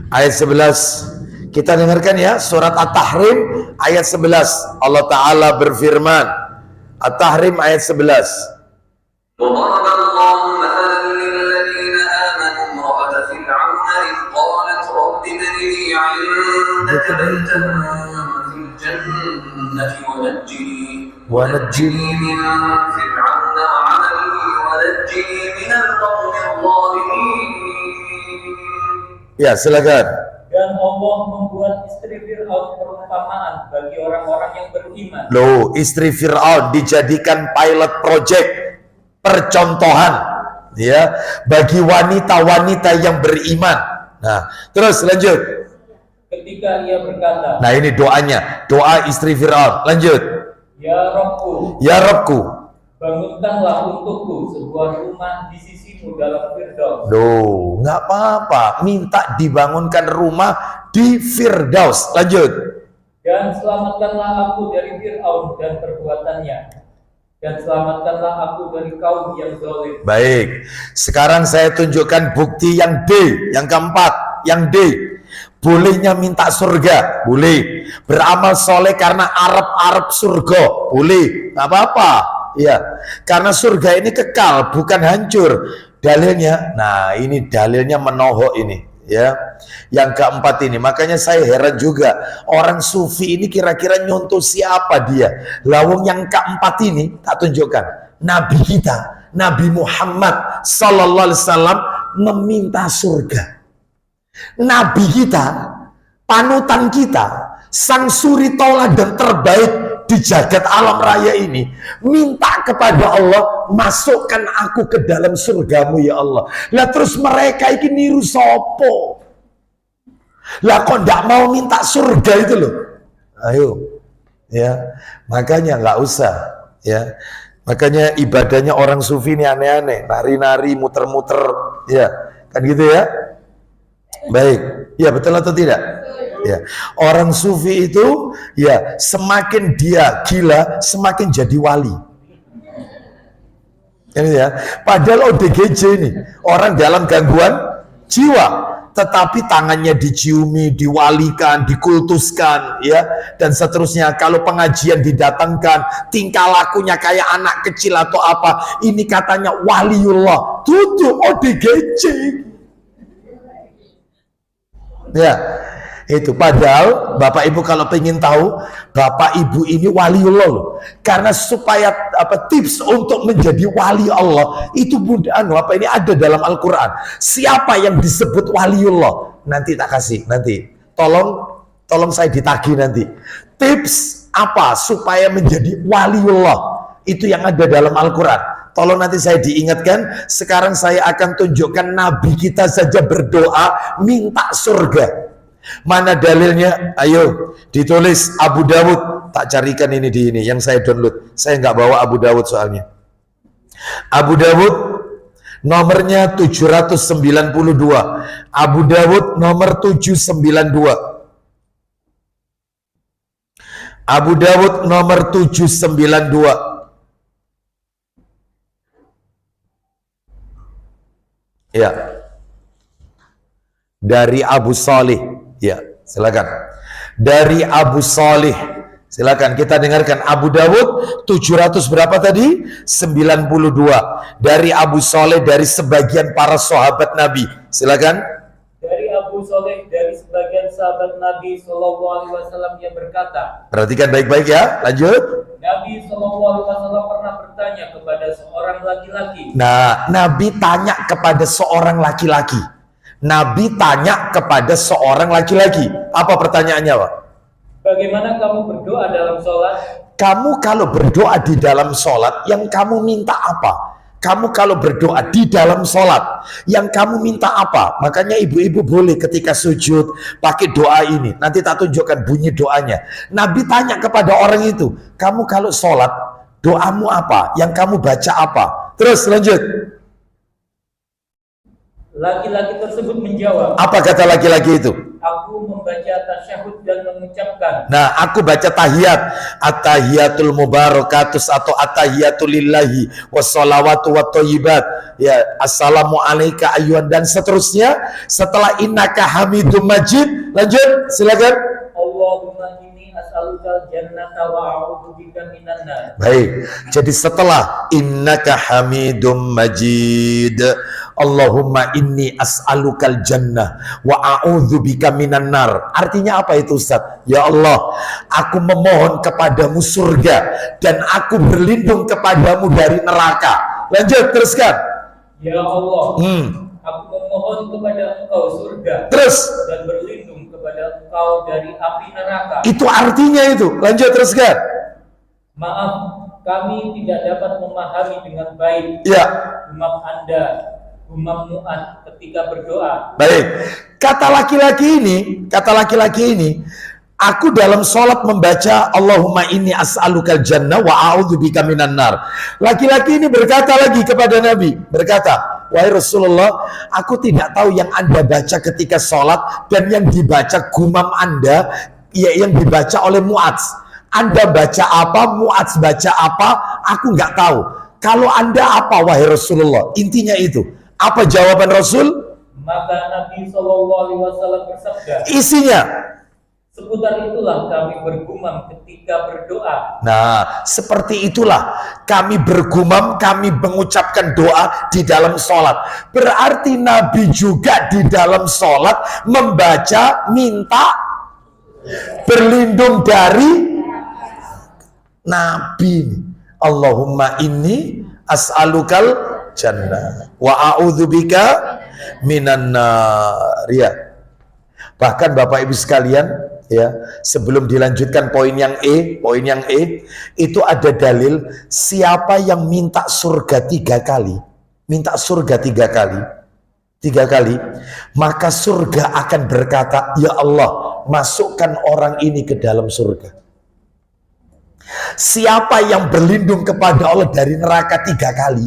Ayat 11. Kita dengarkan ya, surat At-Tahrim ayat 11. Allah Ta'ala berfirman. At-Tahrim ayat 11. ونجني من فرعون وعمله ونجني ونجني من القوم الظالمين. Ya, silakan. Dan Allah membuat istri Fir'aun perumpamaan bagi orang-orang yang beriman. Loh, istri Fir'aun dijadikan pilot project, percontohan, ya, bagi wanita-wanita yang beriman. Nah, terus lanjut. Ketika ia berkata, Nah, ini doanya, doa istri Fir'aun. Lanjut. Ya Rabbku, Ya Rabbku, bangunkanlah untukku sebuah rumah di sisimu dalam Firdaus. loh, nggak apa-apa, minta dibangunkan rumah di Firdaus. Lanjut. Dan selamatkanlah aku dari Fir'aun dan perbuatannya. Dan selamatkanlah aku dari kaum yang zalim. Baik, sekarang saya tunjukkan bukti yang D, yang keempat, yang D. Bolehnya minta surga, boleh. Beramal soleh karena Arab surga, boleh. Nggak apa-apa, ya. Karena surga ini kekal, bukan hancur. Dalilnya, nah ini dalilnya menohok ini, ya. Yang keempat ini, makanya saya heran juga orang sufi ini kira-kira nyontoh siapa dia. Lawang yang keempat ini tak tunjukkan. Nabi kita, Nabi Muhammad sallallahu alaihi wasallam meminta surga. Nabi kita, panutan kita, sang suri tauladan terbaik di jagat alam raya ini, minta kepada Allah, masukkan aku ke dalam surgamu ya Allah. Lah terus mereka ini niru sopo? Lah kok ndak mau minta surga itu loh? Ayo, ya, makanya nggak usah, ya. Makanya ibadahnya orang sufi ini aneh-aneh, nari-nari, muter-muter, ya, kan gitu ya. Baik, ya betul atau tidak? Ya, orang sufi itu ya semakin dia gila, semakin jadi wali. Ini ya, padahal ODGJ ini orang dalam gangguan jiwa, tetapi tangannya diciumi, diwalikan, dikultuskan, ya, dan seterusnya. Kalau pengajian didatangkan, tingkah lakunya kayak anak kecil atau apa, ini katanya waliullah. Tutup ODGJ. Ya, itu padahal Bapak Ibu kalau pengen tahu, Bapak Ibu ini waliullah loh. Karena supaya apa tips untuk menjadi wali Allah itu mudah, apa ini ada dalam Al-Qur'an. Siapa yang disebut waliullah? Nanti tak kasih, nanti. Tolong saya ditagih nanti. Tips apa supaya menjadi waliullah? Itu yang ada dalam Al-Qur'an. Tolong nanti saya diingatkan. Sekarang saya akan tunjukkan Nabi kita saja berdoa minta surga. Mana dalilnya? Ayo ditulis Abu Dawud. Tak carikan ini di ini yang saya download. Saya nggak bawa Abu Dawud soalnya. Abu Dawud nomornya 792. Abu Dawud nomor 792. Abu Dawud nomor 792. Ya, dari Abu Salih. Ya, silakan. Dari Abu Salih. Silakan kita dengarkan. Abu Dawud 700 berapa tadi? 92. Dari Abu Salih, dari sebagian para sahabat Nabi. Silakan. Dari Abu Saleh, dari sebagian sahabat Nabi Shallallahu Alaihi Wasallam yang berkata. Perhatikan baik-baik ya. Lanjut. Nabi Shallallahu Alaihi Wasallam pernah bertanya kepada seorang laki-laki. Nah, Nabi tanya kepada seorang laki-laki. Nabi tanya kepada seorang laki-laki. Apa pertanyaannya, Pak? Bagaimana kamu berdoa dalam sholat? Kamu kalau berdoa di dalam sholat, yang kamu minta apa? Kamu kalau berdoa di dalam sholat, yang kamu minta apa? Makanya ibu-ibu boleh ketika sujud pakai doa ini. Nanti tak tunjukkan bunyi doanya. Nabi tanya kepada orang itu, kamu kalau sholat, doamu apa? Yang kamu baca apa? Terus lanjut. Laki-laki tersebut menjawab, Apa kata laki-laki itu? aku membaca tasyahud dan mengucapkan. Nah, aku baca tahiyat, at-tahiyatul mubarakatus atau at-tahiyatul lillahi wassalawatu wattayyibat. Ya, assalamu alayka ayyuhan dan seterusnya. Setelah innaka hamidum majid, lanjut, silakan. Allahumma inni as'alukal jannata wa a'udzubika minan nar. Baik. Jadi setelah innaka hamidum majid, Allahumma inni as'alukal jannah wa a'udzubika minan nar. Artinya apa itu, Ustaz? Ya Allah, aku memohon kepadamu surga dan aku berlindung kepadamu dari neraka. Lanjut, teruskan. Ya Allah, Hmm. aku memohon kepada Engkau surga Terus dan berlindung kepada Engkau dari api neraka. itu artinya itu. Lanjut teruskan. Maaf, kami tidak dapat memahami dengan baik Ya, gumam Anda, gumam Mu'ad ketika berdoa. baik. Kata laki-laki ini, aku dalam sholat membaca Allahumma inni as'alukal jannah wa a'udzubika minan nar. Laki-laki ini berkata lagi kepada Nabi, berkata, wahai Rasulullah, aku tidak tahu yang Anda baca ketika sholat dan yang dibaca gumam Anda, ya, yang dibaca oleh Mu'adz. Anda baca apa, Mu'adz baca apa, aku nggak tahu. Kalau Anda apa, wahai Rasulullah? Intinya itu. Apa jawaban Rasul? Maka Nabi SAW bersabda, Isinya, seputar itulah kami bergumam ketika berdoa. nah, seperti itulah kami bergumam, kami mengucapkan doa di dalam sholat. Berarti Nabi juga di dalam sholat membaca, minta berlindung dari Nabi. Allahumma inni as'alukal jannah wa a'udzubika minan nar. Ya. Bahkan Bapak Ibu sekalian, ya, sebelum dilanjutkan poin yang E, itu ada dalil siapa yang minta surga 3 kali, maka surga akan berkata, ya Allah, masukkan orang ini ke dalam surga. Siapa yang berlindung kepada Allah dari neraka 3 kali,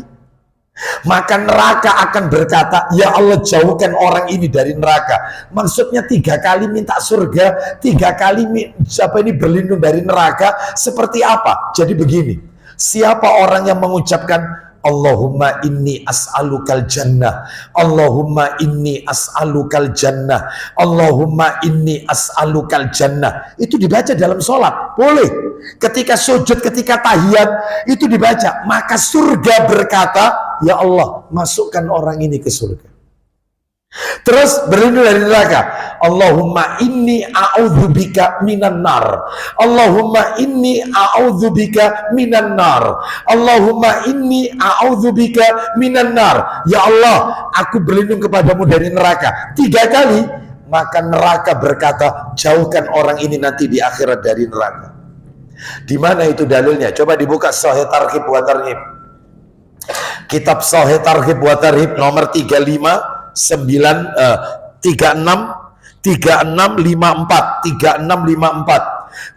maka neraka akan berkata, ya Allah, jauhkan orang ini dari neraka. Maksudnya 3 kali minta surga, 3 kali siapa ini berlindung dari neraka. Seperti apa? Jadi begini, siapa orang yang mengucapkan Allahumma inni as'alukal jannah, Allahumma inni as'alukal jannah, Allahumma inni as'alukal jannah, itu dibaca dalam sholat, boleh. Ketika sujud, ketika tahiyat, itu dibaca. Maka surga berkata, ya Allah, masukkan orang ini ke surga. Terus berlindung dari neraka. Allahumma inni a'udzubika minan nar. Allahumma inni a'udzubika minan nar. Allahumma inni a'udzubika minan nar. Ya Allah, aku berlindung kepadamu dari neraka. 3 kali, maka neraka berkata, jauhkan orang ini nanti di akhirat dari neraka. Di mana itu dalilnya? Coba dibuka Sahih Targhib wa Tarhib. Kitab Sahih Targhib wa Tarhib nomor 3654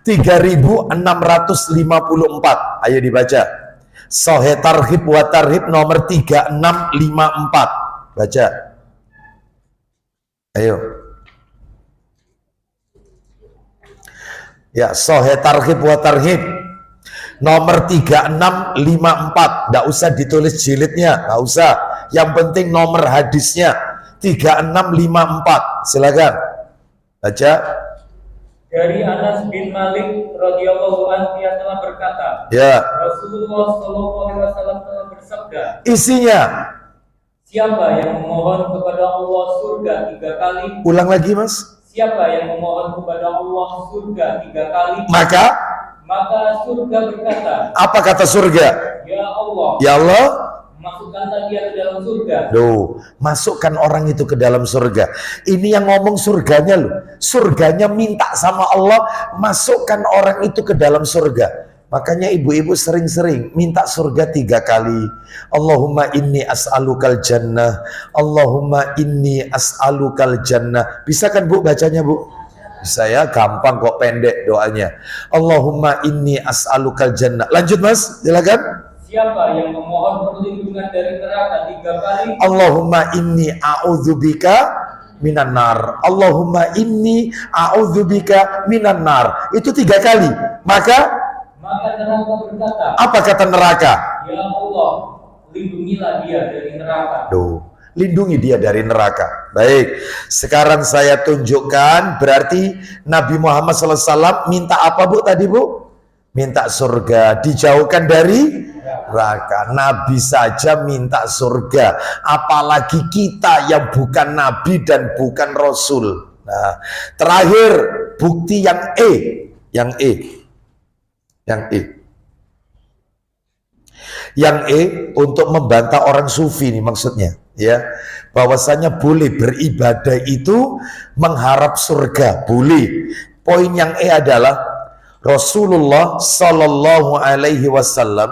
3654. Ayo dibaca. Sahih Targhib wa Tarhib nomor 3654. Baca. Ayo. Ya, Sahih Targhib wa Tarhib nomor 3654. Nggak usah ditulis jilidnya, nggak usah. Yang penting nomor hadisnya 3654. Silakan baca. Dari Anas bin Malik radhiyallahu anhu, ia telah berkata, Ya. Rasulullah SAW telah bersabda, Isinya, siapa yang memohon kepada Allah surga 3 kali, ulang lagi Mas. siapa yang memohon kepada Allah surga 3 kali, Maka surga berkata, apa kata surga? ya Allah, Ya Allah, masukkanlah dia ke dalam surga. loh, masukkan orang itu ke dalam surga. Ini yang ngomong surganya loh. Surganya minta sama Allah, masukkan orang itu ke dalam surga. Makanya ibu-ibu sering-sering minta surga 3 kali. Allahumma inni as'alukal jannah, Allahumma inni as'alukal jannah. Bisa kan Bu bacanya Bu? Bisa ya, gampang kok, pendek doanya. Allahumma inni as'alukal jannah. Lanjut Mas, silakan. Siapa yang memohon perlindungan dari neraka 3 kali, Allahumma inni a'udzubika minan nar. Allahumma inni a'udzubika minan nar. Itu 3 kali. Maka neraka berkata, apa kata neraka? ya Allah, lindungilah dia dari neraka. Lindungi dia dari neraka. Baik, sekarang saya tunjukkan berarti Nabi Muhammad SAW minta apa Bu tadi Bu? Minta surga, dijauhkan dari neraka. Nabi saja minta surga, apalagi kita yang bukan Nabi dan bukan Rasul. Nah, terakhir bukti yang Yang E untuk membantah orang sufi nih maksudnya, ya. Bahwasanya boleh beribadah itu mengharap surga, boleh. Poin yang E adalah Rasulullah sallallahu alaihi wasallam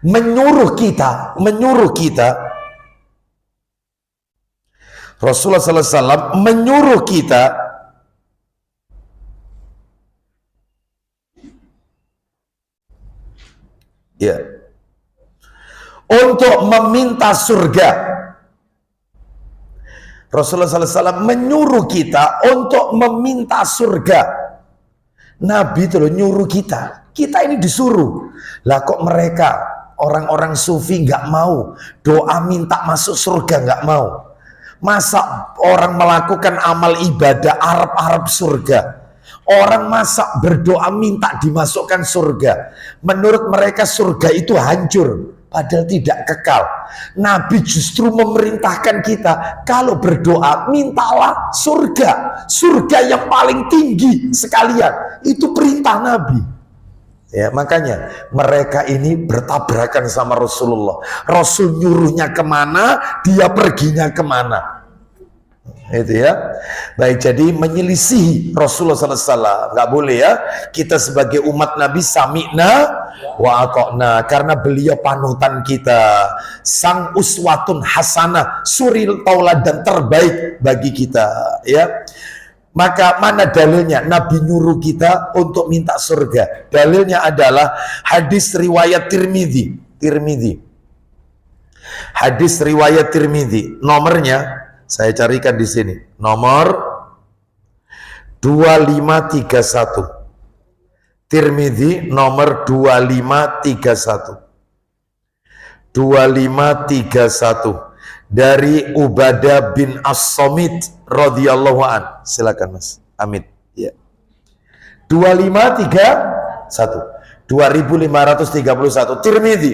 menyuruh kita Rasulullah sallallahu alaihi wasallam menyuruh kita ya untuk meminta surga. Rasulullah sallallahu alaihi wasallam menyuruh kita untuk meminta surga. Nabi itu loh nyuruh kita ini disuruh. Lah kok mereka orang-orang sufi nggak mau doa minta masuk surga, nggak mau. Masa orang melakukan amal ibadah Arab surga, orang masa berdoa minta dimasukkan surga. Menurut mereka surga itu hancur, padahal tidak kekal. Nabi justru memerintahkan kita kalau berdoa mintalah surga yang paling tinggi sekalian. Itu perintah Nabi. Ya, makanya mereka ini bertabrakan sama Rasulullah. Rasul nyuruhnya kemana, dia perginya kemana. Itu ya. Baik, jadi menyelisihi Rasulullah SAW nggak boleh ya. Kita sebagai umat Nabi sami'na wa ata'na, karena beliau panutan kita, sang uswatun hasanah, suri tauladan terbaik bagi kita ya. Maka mana dalilnya Nabi nyuruh kita untuk minta surga? Dalilnya adalah hadis riwayat Tirmidzi. Hadis riwayat Tirmidzi, nomornya saya carikan di sini, nomor 2531. Tirmidzi nomor 2531 dari Ubadah bin As-Samit radhiyallahu an. Silakan Mas Amit. Ya. 2531 Tirmidzi.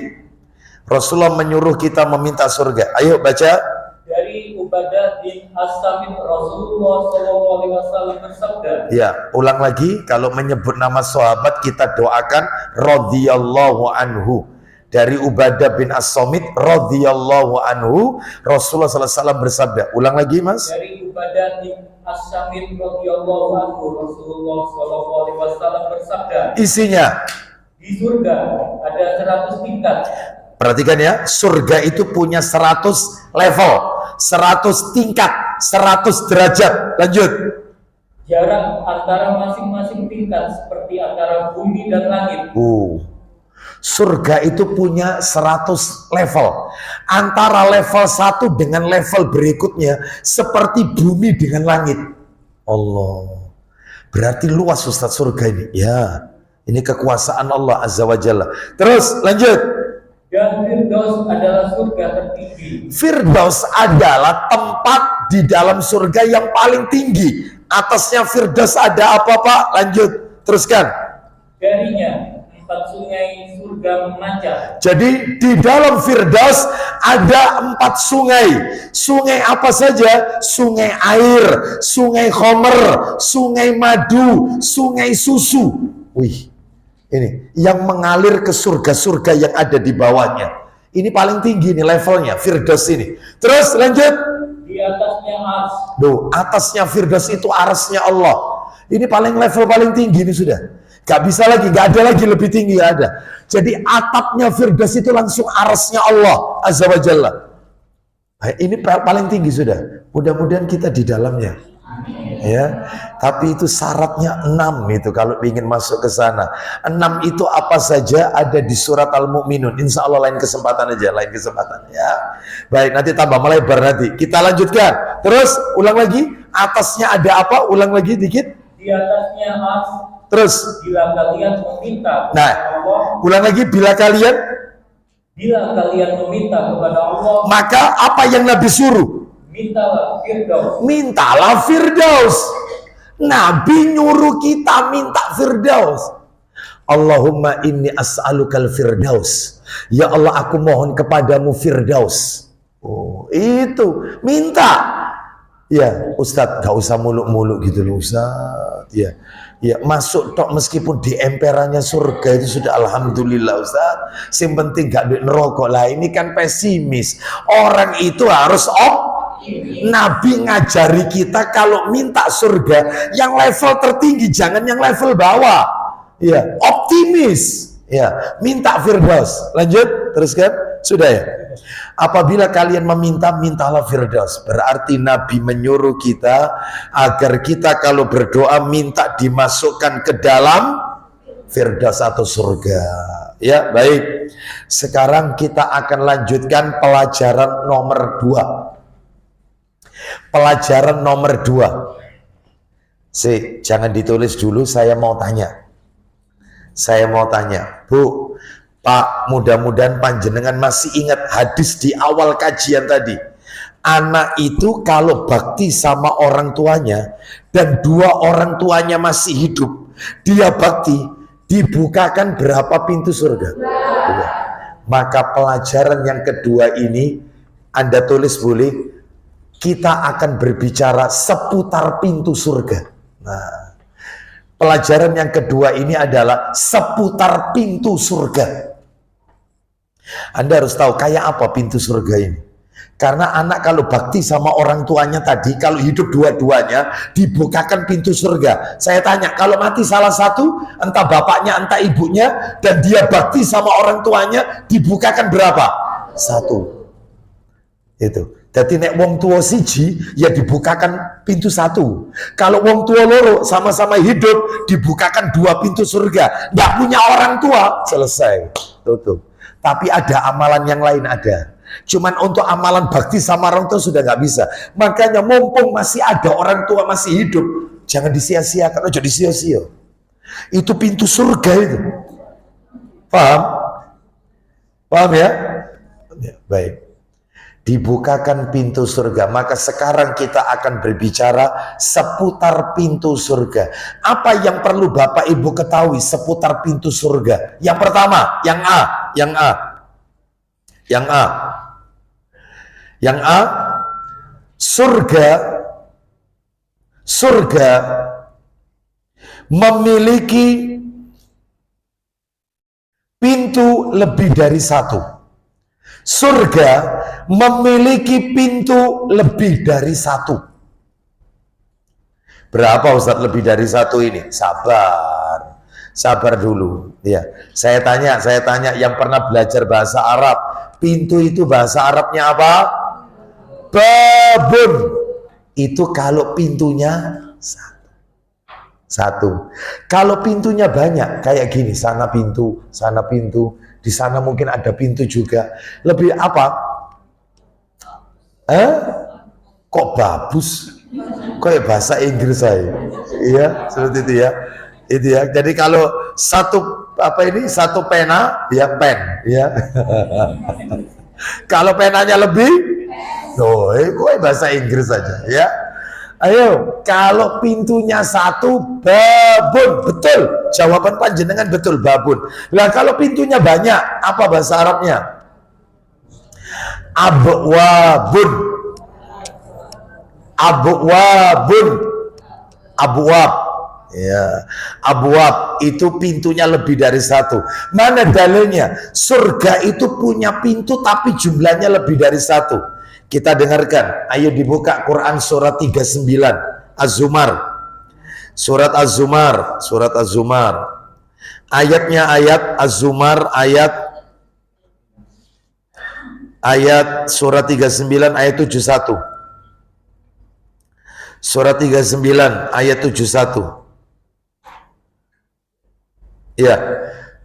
Rasulullah menyuruh kita meminta surga. Ayo baca. Dari Ubadah bin As-Samit, Rasulullah SAW bersabda. Ya, ulang lagi, kalau menyebut nama sahabat kita doakan radhiyallahu anhu. Dari Ubadah bin As-Samit radhiyallahu anhu, Rasulullah SAW bersabda. Ulang lagi Mas. Dari Ubadah bin As-Samit radhiyallahu anhu, Rasulullah SAW bersabda. Isinya, di surga ada 100 tingkat. Perhatikan ya, surga itu punya 100 level, 100 tingkat, 100 derajat. Lanjut. Jarak antara masing-masing tingkat seperti antara bumi dan langit. Surga itu punya 100 level. Antara level 1 dengan level berikutnya seperti bumi dengan langit. Allah. Berarti luas Ustaz surga ini. Ya, ini kekuasaan Allah Azza wa Jalla. Terus lanjut. Dan Firdaus adalah surga tertinggi. Firdaus adalah tempat di dalam surga yang paling tinggi. Atasnya Firdaus ada apa Pak? Lanjut, teruskan. Darinya 4 sungai surga memancar. Jadi di dalam Firdaus ada 4 sungai. Sungai apa saja? Sungai air, sungai khomer, sungai madu, sungai susu. Wih, ini yang mengalir ke surga-surga yang ada di bawahnya. Ini paling tinggi nih levelnya Firdaus ini. Terus lanjut. Di atasnya ars. Atasnya Firdaus itu arsnya Allah. Ini paling level paling tinggi ini sudah. Gak bisa lagi, gak ada lagi lebih tinggi, gak ada. Jadi atapnya Firdaus itu langsung arsnya Allah Azza wa Jalla. Ini paling tinggi sudah. Mudah-mudahan kita di dalamnya. Ya, tapi itu syaratnya 6 itu kalau ingin masuk ke sana. 6 itu apa saja ada di surat Al-Mu'minun. Insya Allah lain kesempatan aja, lain kesempatan ya. Baik, nanti tambah melebar nanti. Kita lanjutkan. Terus ulang lagi. Atasnya ada apa? Ulang lagi dikit. Di atasnya ars. Terus. Bila kalian meminta kepada Nah, Allah. ulang lagi. Bila kalian meminta kepada Allah. Maka apa yang Nabi suruh? Mintalah Firdaus. Mintalah Firdaus. Nabi nyuruh kita minta Firdaus. Allahumma inni as'alukal Firdaus. Ya Allah, aku mohon kepadamu Firdaus. Oh, itu minta. Ya, Ustadz, gak usah muluk-muluk gitu loh Ustadz. Ya, Ya masuk tok meskipun di emperannya surga itu sudah alhamdulillah Ustaz. Yang penting gak duit neraka lah. Ini kan pesimis. Orang itu harus Nabi ngajari kita kalau minta surga yang level tertinggi, jangan yang level bawah. Ya, optimis. Ya, minta Firdaus. Lanjut, teruskan. Sudah ya. Apabila kalian meminta, mintalah Firdaus. Berarti Nabi menyuruh kita agar kita kalau berdoa minta dimasukkan ke dalam Firdaus atau surga. Ya, baik. Sekarang kita akan lanjutkan pelajaran nomor 2. Pelajaran nomor 2. Jangan ditulis dulu, saya mau tanya. Bu, Pak, mudah-mudahan panjenengan masih ingat hadis di awal kajian tadi. Anak itu kalau bakti sama orang tuanya dan dua orang tuanya masih hidup, dia bakti, dibukakan berapa pintu surga? Dua. Maka pelajaran yang kedua ini Anda tulis boleh, kita akan berbicara seputar pintu surga. Nah, pelajaran yang kedua ini adalah seputar pintu surga. Anda harus tahu kayak apa pintu surga ini. Karena anak kalau bakti sama orang tuanya tadi, kalau hidup dua-duanya, dibukakan pintu surga. Saya tanya, kalau mati salah satu, entah bapaknya, entah ibunya, dan dia bakti sama orang tuanya, dibukakan berapa? 1. Itu. Jadi nek wong tua siji, ya dibukakan pintu 1. Kalau wong tua loro sama-sama hidup, dibukakan 2 pintu surga. Nggak punya orang tua, selesai. Tutup. Tapi ada amalan yang lain ada. Cuman untuk amalan bakti sama orang tua sudah nggak bisa. Makanya mumpung masih ada orang tua masih hidup, jangan disia-siakan, jangan disia-sia. Itu pintu surga itu. Paham? Paham ya? Ya, baik. Dibukakan pintu surga. Maka sekarang kita akan berbicara seputar pintu surga. Apa yang perlu Bapak Ibu ketahui seputar pintu surga? Yang pertama, yang A, surga memiliki pintu lebih dari 1. Surga memiliki pintu lebih dari 1. Berapa Ustadz lebih dari 1 ini? Sabar dulu. Ya, saya tanya yang pernah belajar bahasa Arab, pintu itu bahasa Arabnya apa? Babun. Itu kalau pintunya 1. Kalau pintunya banyak, kayak gini, sana pintu, di sana mungkin ada pintu juga. Lebih apa? Kok babus? Kayak bahasa Inggris saya. Iya, seperti itu ya. Itu ya. Jadi kalau satu pena, ya pen, ya. Kalau penanya lebih, kok bahasa Inggris saja, ya. Ayo, kalau pintunya 1, babun, betul. Jawaban panjenengan betul, babun. Lah kalau pintunya banyak, apa bahasa Arabnya? Abwabun. Abwab. Ya, abwab itu pintunya lebih dari 1. Mana dalilnya? Surga itu punya pintu tapi jumlahnya lebih dari 1. Kita dengarkan. Ayo dibuka Quran surat 39 Az-Zumar. Surat Az-Zumar. Ayatnya ayat Az-Zumar ayat surat 39 ayat 71. Surat 39 ayat 71. Ya,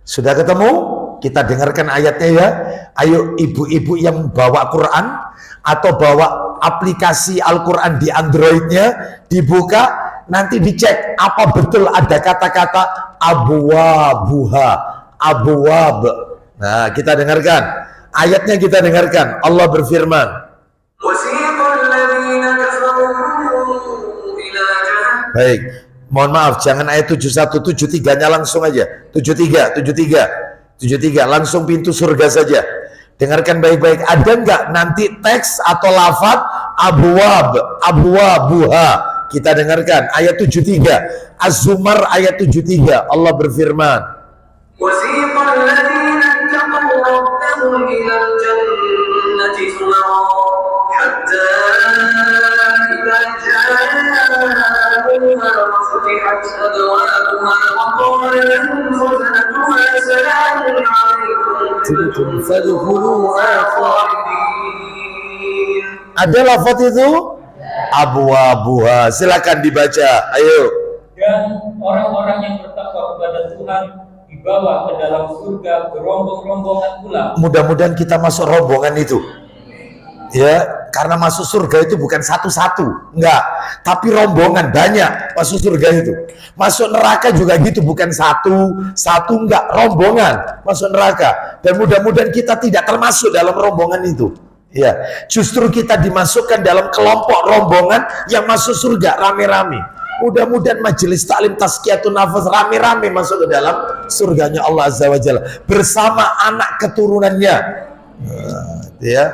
sudah ketemu? Kita dengarkan ayatnya ya. Ayo ibu-ibu yang bawa Quran atau bawa aplikasi Al-Quran di Androidnya, dibuka, nanti dicek apa betul ada kata-kata abwabuha, abwab. Nah, kita dengarkan. Ayatnya kita dengarkan. Allah berfirman. Baik. Mohon maaf, jangan ayat 71, 73-nya langsung aja. 73 langsung pintu surga saja. Dengarkan baik-baik. Ada enggak nanti teks atau lafaz abwabuha? kita dengarkan ayat 73. Az-Zumar ayat 73. Allah berfirman, وسيق الذين اتقوا ربهم إلى الجنة زمرا حتى إذا جاءوها وفتحت أبوابها وقال لهم خزنتها سلام عليكم طبتم فادخلوها خالدين. ada lafaz itu abwabuha. Silakan dibaca. Ayo. Dan orang-orang yang bertakwa kepada Tuhan dibawa ke dalam surga berombong-rombongan pula. Mudah-mudahan kita masuk rombongan itu. Ya, karena masuk surga itu bukan satu-satu, enggak, tapi rombongan banyak masuk surga itu. Masuk neraka juga gitu, bukan satu enggak, rombongan masuk neraka. Dan mudah-mudahan kita tidak termasuk dalam rombongan itu. Ya, justru kita dimasukkan dalam kelompok rombongan yang masuk surga rame-rame. Mudah-mudahan majelis taklim tazkiyatun nafas rame-rame masuk ke dalam surganya Allah Azza wa Jalla bersama anak keturunannya. Ya,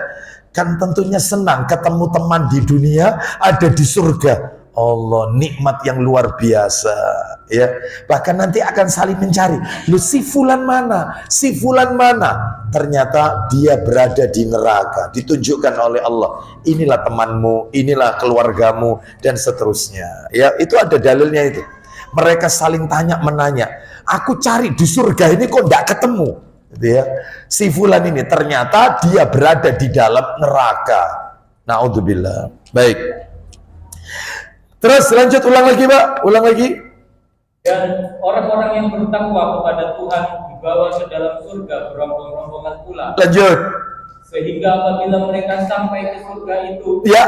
kan tentunya senang ketemu teman di dunia ada di surga. Allah, nikmat yang luar biasa, ya. Bahkan nanti akan saling mencari, lu si fulan mana, si fulan mana. Ternyata dia berada di neraka, ditunjukkan oleh Allah. Inilah temanmu, inilah keluargamu, dan seterusnya. Ya, itu ada dalilnya itu. Mereka saling tanya menanya. Aku cari di surga ini kok tidak ketemu. Gitu ya. Si fulan ini ternyata dia berada di dalam neraka. Naudzubillah. Baik. Terus lanjut, ulang lagi Pak, ulang lagi. Dan orang-orang yang bertakwa kepada Tuhan dibawa ke dalam surga berombong-rombongan pula. Lanjut. Sehingga apabila mereka sampai ke surga itu, Ya.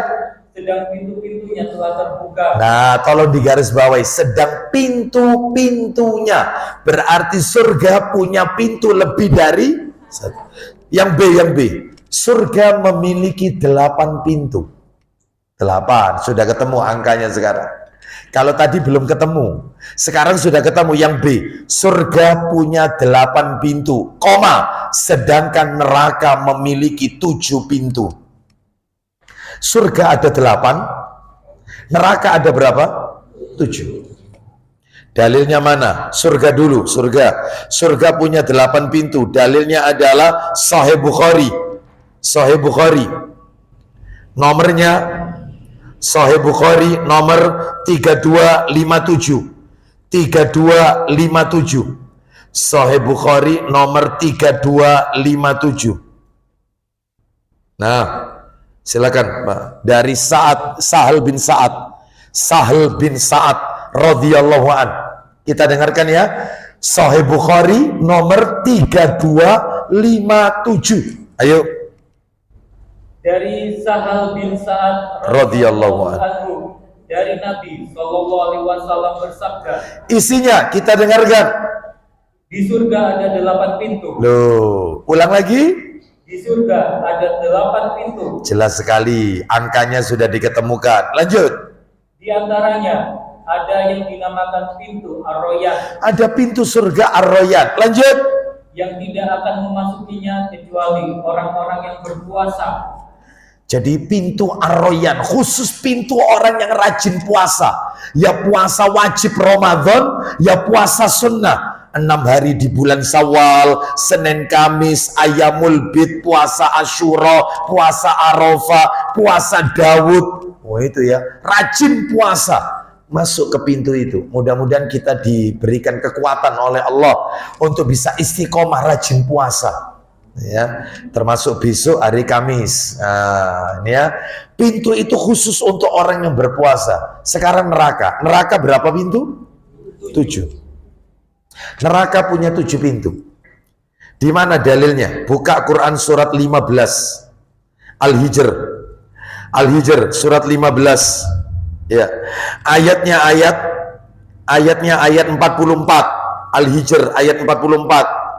sedang pintu-pintunya telah terbuka. Nah, tolong digarisbawahi, sedang pintu-pintunya. Berarti surga punya pintu lebih dari satu. Yang B. Surga memiliki 8 pintu. 8, sudah ketemu angkanya sekarang. Kalau tadi belum ketemu, sekarang sudah ketemu yang B. Surga punya 8 pintu, koma, sedangkan neraka memiliki 7 pintu. Surga ada 8, neraka ada berapa? 7. Dalilnya mana? Surga dulu, surga. Surga punya 8 pintu. Dalilnya adalah Sahih Bukhari. Sahih Bukhari. Nomornya Sahih Bukhari nomor 3257. 3257. Sahih Bukhari nomor 3257. Nah, silakan Pak. Dari Sahal bin Sa'ad radhiyallahu an. Kita dengarkan ya. Sahih Bukhari nomor 3257. Ayo. Dari Sahal bin Sa'ad radhiyallahu anhu, dari Nabi sallallahu alaihi wasallam bersabda, isinya kita dengarkan. Di surga ada 8 pintu. Loh, ulang lagi. Di surga ada 8 pintu. Jelas sekali, angkanya sudah diketemukan. Lanjut. Di antaranya ada yang dinamakan pintu Ar-Royan. Ada pintu surga Ar-Royan. Lanjut. Yang tidak akan memasukinya kecuali orang-orang yang berpuasa. Jadi pintu Ar-Royan khusus pintu orang yang rajin puasa. Ya puasa wajib Ramadan, ya puasa sunnah. 6 hari di bulan Syawal, Senin Kamis, Ayamul Bid, puasa Asyura, puasa Arafah, puasa Daud. Oh itu ya, rajin puasa. Masuk ke pintu itu. Mudah-mudahan kita diberikan kekuatan oleh Allah untuk bisa istiqomah rajin puasa. Ya, termasuk besok hari Kamis. Nah, ini ya. Pintu itu khusus untuk orang yang berpuasa. Sekarang neraka. Neraka berapa pintu? 7. Neraka punya 7 pintu. Di mana dalilnya? Buka Quran surat 15. Al-Hijr. Al-Hijr surat 15. Ya. Ayatnya ayat 44. Al-Hijr ayat 44.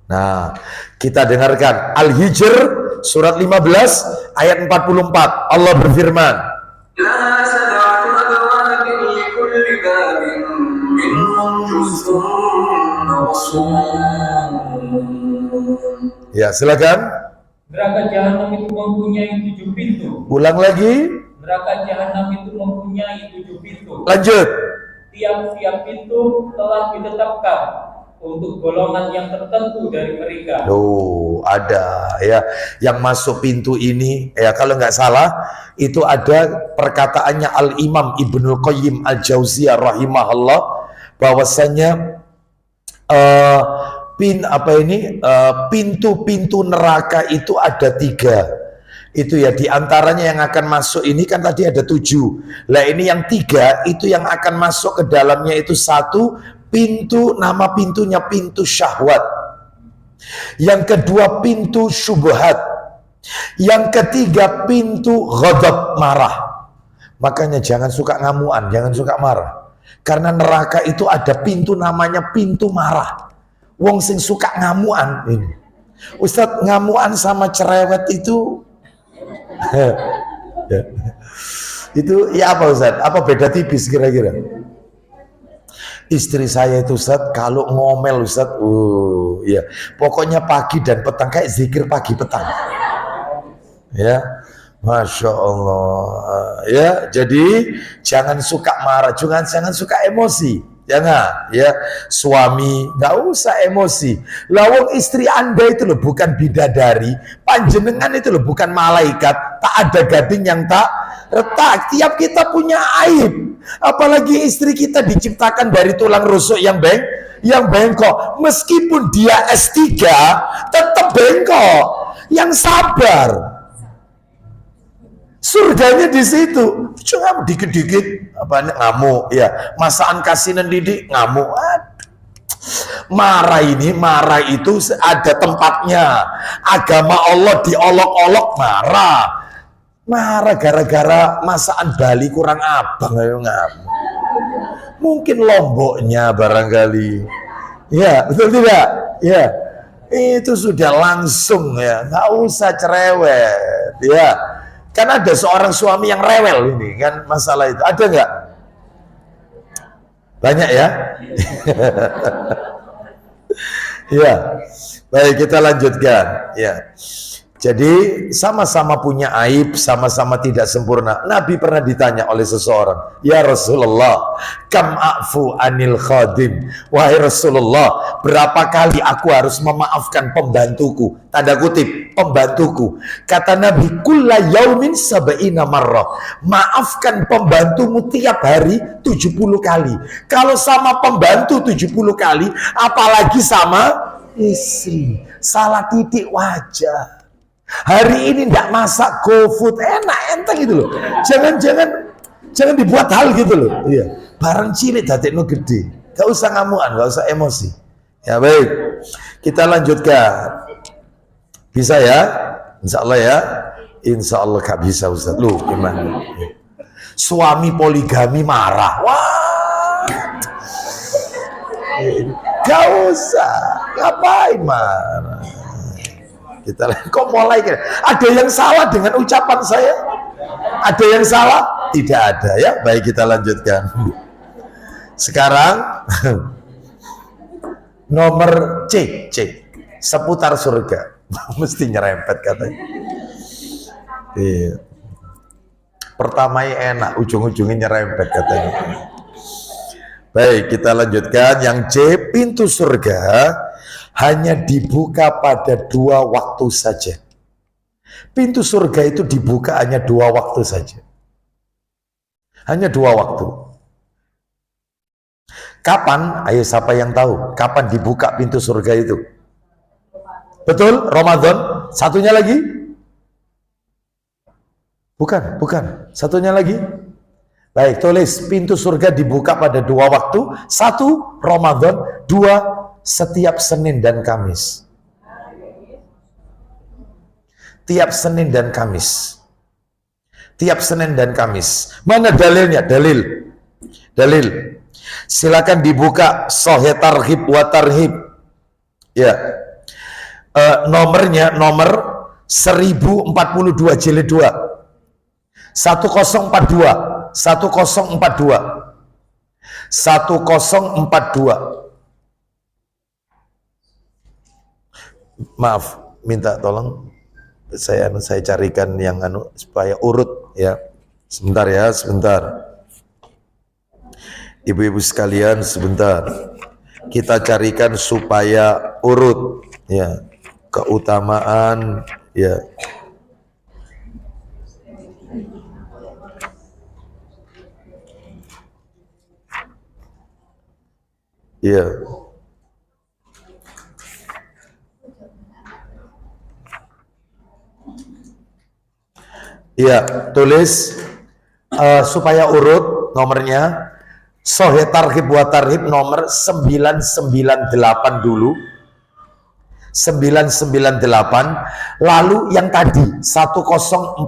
Nah, kita dengarkan Al-Hijr surat 15 ayat 44. Allah berfirman, ya silakan. Neraka Jahanam itu mempunyai 7 pintu. Ulang lagi. Neraka Jahanam itu mempunyai mempunyai 7 pintu. Lanjut. Tiap-tiap pintu telah ditetapkan untuk golongan yang tertentu dari mereka. Loh, ada ya yang masuk pintu ini ya, kalau nggak salah itu ada perkataannya Al-Imam Ibnul Qayyim Al-Jauziyah rahimahullah, bahwasanya pintu-pintu neraka itu ada 3. Itu ya, diantaranya yang akan masuk ini kan tadi ada 7. Lah ini yang 3 itu yang akan masuk ke dalamnya itu 1 pintu, nama pintunya pintu syahwat. Yang kedua pintu syubhat. Yang ketiga pintu ghadab, marah. Makanya jangan suka ngamuan, jangan suka marah. Karena neraka itu ada pintu namanya pintu marah. Wong sing suka ngamuan ini. Ustadz, ngamuan sama cerewet itu ya. Itu ya apa Ustadz? Apa beda tipis kira-kira? Istri saya itu Ustadz kalau ngomel Ustadz, ya pokoknya pagi dan petang kayak zikir pagi petang. Ya, Masya Allah. Ya, jadi jangan suka marah, jangan suka emosi. Jangan, ya suami nggak usah emosi. Lawang istri Anda itu loh bukan bidadari, panjenengan itu loh bukan malaikat, tak ada gading yang tak retak. Tiap kita punya aib, apalagi istri kita diciptakan dari tulang rusuk yang bengkok. Meskipun dia S3 tetap bengkok. Yang sabar. Surganya di situ. Cuma dikit-dikit apa ngamuk ya. Masakan kasinan didik ngamuk. Marah itu ada tempatnya. Agama Allah diolok-olok marah. Marah gara-gara masakan Bali kurang abang ayo ngamuk. Mungkin lomboknya barangkali. Ya, betul tidak? Ya. Itu sudah langsung ya, nggak usah cerewet ya. Kan ada seorang suami yang rewel ini kan masalah itu. Ada nggak? Banyak ya? Ya. Baik, kita lanjutkan. Ya. Jadi sama-sama punya aib, sama-sama tidak sempurna. Nabi pernah ditanya oleh seseorang, "Ya Rasulullah, kam a'fu anil khadim?" Wahai Rasulullah, berapa kali aku harus memaafkan pembantuku? Tanda kutip, pembantuku. Kata Nabi, kulla yaumin sab'ina marrah. Maafkan pembantumu tiap hari 70 kali. Kalau sama pembantu 70 kali, apalagi sama istri. Salah titik wajah. Hari ini ndak masak GoFood, enak enteng gitu loh. Jangan dibuat hal gitu loh. Iya. Barang cilik dadekno gede. Gak usah ngamuan, gak usah emosi. Ya baik. Kita lanjutkan. Bisa ya? Insya Allah ya. Insya Allah gak bisa Ustaz. Lu gimana? Suami poligami marah. Wah. Gak usah. Ngapain marah? Kita kok mulai kan? Ada yang salah dengan ucapan saya? Ada yang salah? Tidak ada ya. Baik, kita lanjutkan. Sekarang nomor C seputar surga. Mesti nyerempet katanya. Iya. Pertamanya enak, ujung-ujungnya nyerempet katanya. Baik, kita lanjutkan. Yang C, pintu surga hanya dibuka pada 2 waktu saja. Pintu surga itu dibuka hanya 2 waktu saja. Hanya 2 waktu. Kapan? Ayo siapa yang tahu? Kapan dibuka pintu surga itu? Betul? Ramadan? Satunya lagi? Bukan. Satunya lagi? Baik, tulis pintu surga dibuka pada 2 waktu. 1 Ramadan, 2 setiap Senin dan Kamis. Tiap Senin dan Kamis. Tiap Senin dan Kamis. Mana dalilnya? Dalil. Silakan dibuka Sahih Targhib wa Tarhib. Ya. Nomornya nomor 1042 jilid 2. 1042. 1042. Maaf, minta tolong saya carikan yang supaya urut ya. Sebentar. Ibu-ibu sekalian, sebentar. Kita carikan supaya urut ya, keutamaan ya. Ya. Ya, tulis supaya urut nomornya. Sahih Targhib wa Tarhib nomor 998 dulu. 998, lalu yang tadi 1042.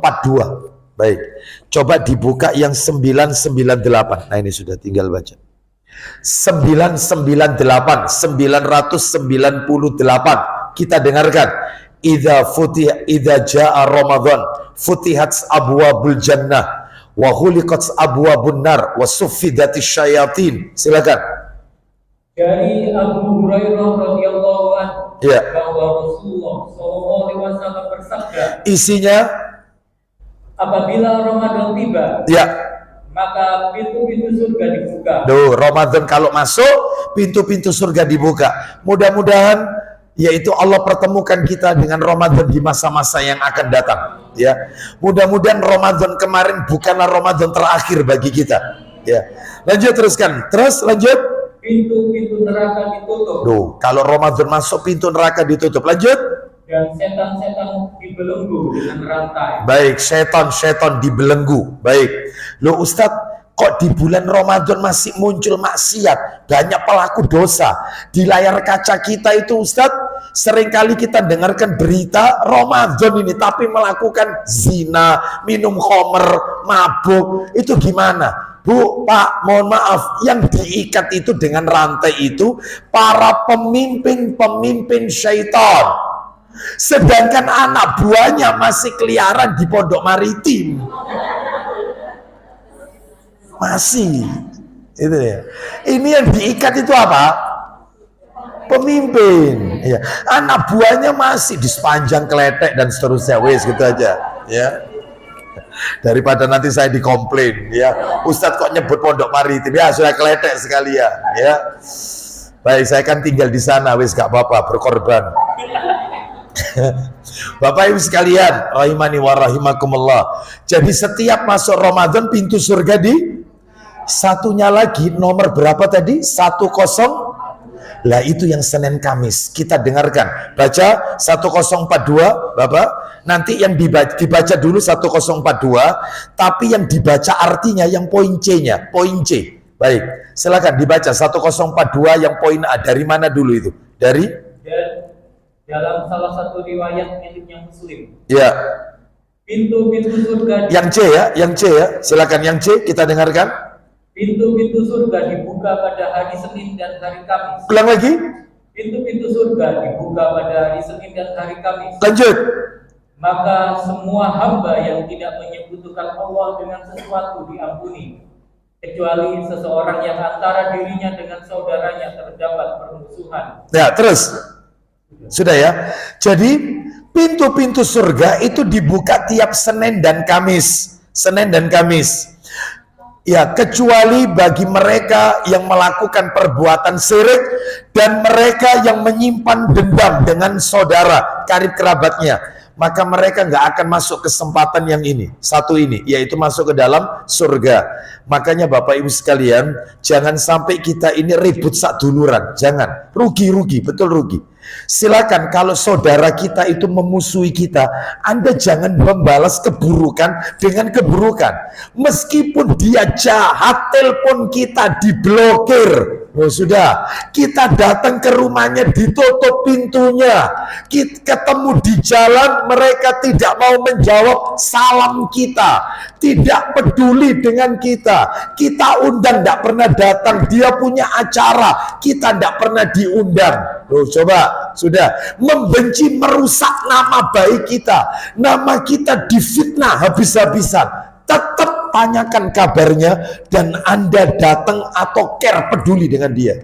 Baik, coba dibuka yang 998. Nah, ini sudah, tinggal baca. 998, 998. Kita dengarkan. Idza jaa Ramadan futihat abwabul jannah wa khuliqat abwabun nar wa suffidatis syayatin. Silakan. Dari Abu Hurairah radhiyallahu anhu Ya. bahwa Rasulullah sallallahu alaihi wasallam bersabda, Isinya apabila Ramadan tiba, ya. maka pintu-pintu surga dibuka. Duh, Ramadan kalau masuk, pintu-pintu surga dibuka. Mudah-mudahan yaitu Allah pertemukan kita dengan Ramadan di masa-masa yang akan datang. Ya, mudah-mudahan Ramadan kemarin bukanlah Ramadan terakhir bagi kita. Ya, lanjut teruskan. Terus lanjut. Pintu-pintu neraka ditutup. Duh, kalau Ramadan masuk pintu neraka ditutup. Lanjut. Dan setan-setan dibelenggu dengan rantai. Baik, setan-setan dibelenggu. Baik. Loh Ustadz, kok di bulan Ramadan masih muncul maksiat, banyak pelaku dosa. Di layar kaca kita itu Ustadz, seringkali kita dengarkan berita Ramadan ini, tapi melakukan zina, minum khamr, mabuk. Itu gimana? Bu, Pak, mohon maaf, yang diikat itu dengan rantai itu para pemimpin-pemimpin syaitan. Sedangkan anak buahnya masih keliaran di pondok maritim. Masih. Itu ya. Ini yang diikat itu apa? Pemimpin. Ya. Anak buahnya masih di sepanjang Kletek dan seterusnya. Wes gitu aja. Ya. Daripada nanti saya dikomplain, ya Ustadz kok nyebut pondok maritim, ya sudah Kletek sekalian, ya. Baik, saya kan tinggal di sana, wis gak apa-apa, berkorban. Bapak Ibu sekalian, rahimani wa rahimakumullah. Jadi setiap masuk Ramadan pintu surga di satunya lagi, nomor berapa tadi? 10. Lah itu yang Senin Kamis. Kita dengarkan. Baca 1042, Bapak. Nanti yang dibaca dulu 1042, tapi yang dibaca artinya yang poin C-nya, poin C. Baik, silakan dibaca 1042 yang poin A. Dari mana dulu itu? Dari? Dalam salah satu riwayat miliknya Muslim. Ya. Pintu-pintu surga. Yang C ya, yang C ya. Silakan yang C kita dengarkan. Pintu-pintu surga dibuka pada hari Senin dan hari Kamis. Ulang lagi. Pintu-pintu surga dibuka pada hari Senin dan hari Kamis. Lanjut. Maka semua hamba yang tidak menyekutukan Allah dengan sesuatu diampuni, kecuali seseorang yang antara dirinya dengan saudaranya terdapat permusuhan. Ya, terus. Sudah ya. Jadi pintu-pintu surga itu dibuka tiap Senin dan Kamis. Senin dan Kamis. Ya, kecuali bagi mereka yang melakukan perbuatan syirik dan mereka yang menyimpan dendam dengan saudara karib kerabatnya, maka mereka nggak akan masuk kesempatan yang ini, satu ini, yaitu masuk ke dalam surga. Makanya Bapak Ibu sekalian, jangan sampai kita ini ribut sak duluran, jangan, rugi, betul rugi. Silakan kalau saudara kita itu memusuhi kita, Anda jangan membalas keburukan dengan keburukan. Meskipun dia jahat, telepon kita diblokir. Oh sudah, kita datang ke rumahnya ditutup pintunya. Kita ketemu di jalan, mereka tidak mau menjawab salam kita, tidak peduli dengan kita. Kita undang, tidak pernah datang. Dia punya acara, kita tidak pernah diundang. Loh coba, sudah membenci, merusak nama baik kita. Nama kita difitnah habis-habisan. Tetap tanyakan kabarnya dan Anda datang atau care peduli dengan dia.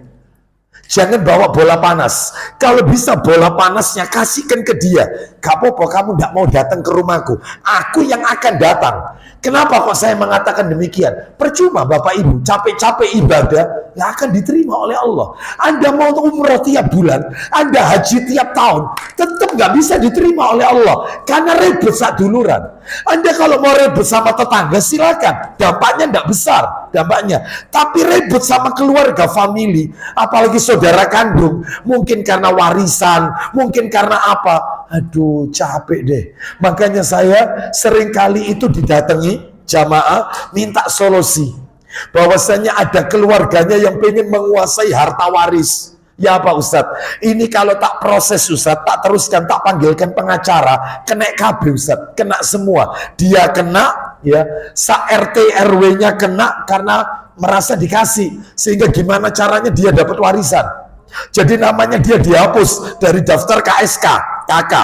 Jangan bawa bola panas. Kalau bisa bola panasnya kasihkan ke dia. Gak apa-apa kamu tidak mau datang ke rumahku. Aku yang akan datang. Kenapa kok saya mengatakan demikian? Percuma Bapak Ibu capek-capek ibadah gak akan diterima oleh Allah. Anda mau umroh tiap bulan, Anda haji tiap tahun, tetap gak bisa diterima oleh Allah. Karena ribet saat duluran. Anda kalau mau ribet sama tetangga silakan, dampaknya tidak besar dampaknya. Tapi ribet sama keluarga, family, apalagi saudara kandung, mungkin karena warisan, mungkin karena apa, aduh capek deh. Makanya saya seringkali itu didatangi jamaah minta solusi, bahwasanya ada keluarganya yang pengen menguasai harta waris. Ya Pak Ustadz, ini kalau tak proses Ustadz, tak teruskan, tak panggilkan pengacara, kena KB Ustadz, kena semua. Dia kena, ya, sa-RT RW-nya kena karena merasa dikasih. Sehingga gimana caranya dia dapat warisan. Jadi namanya dia dihapus dari daftar KSK, KK.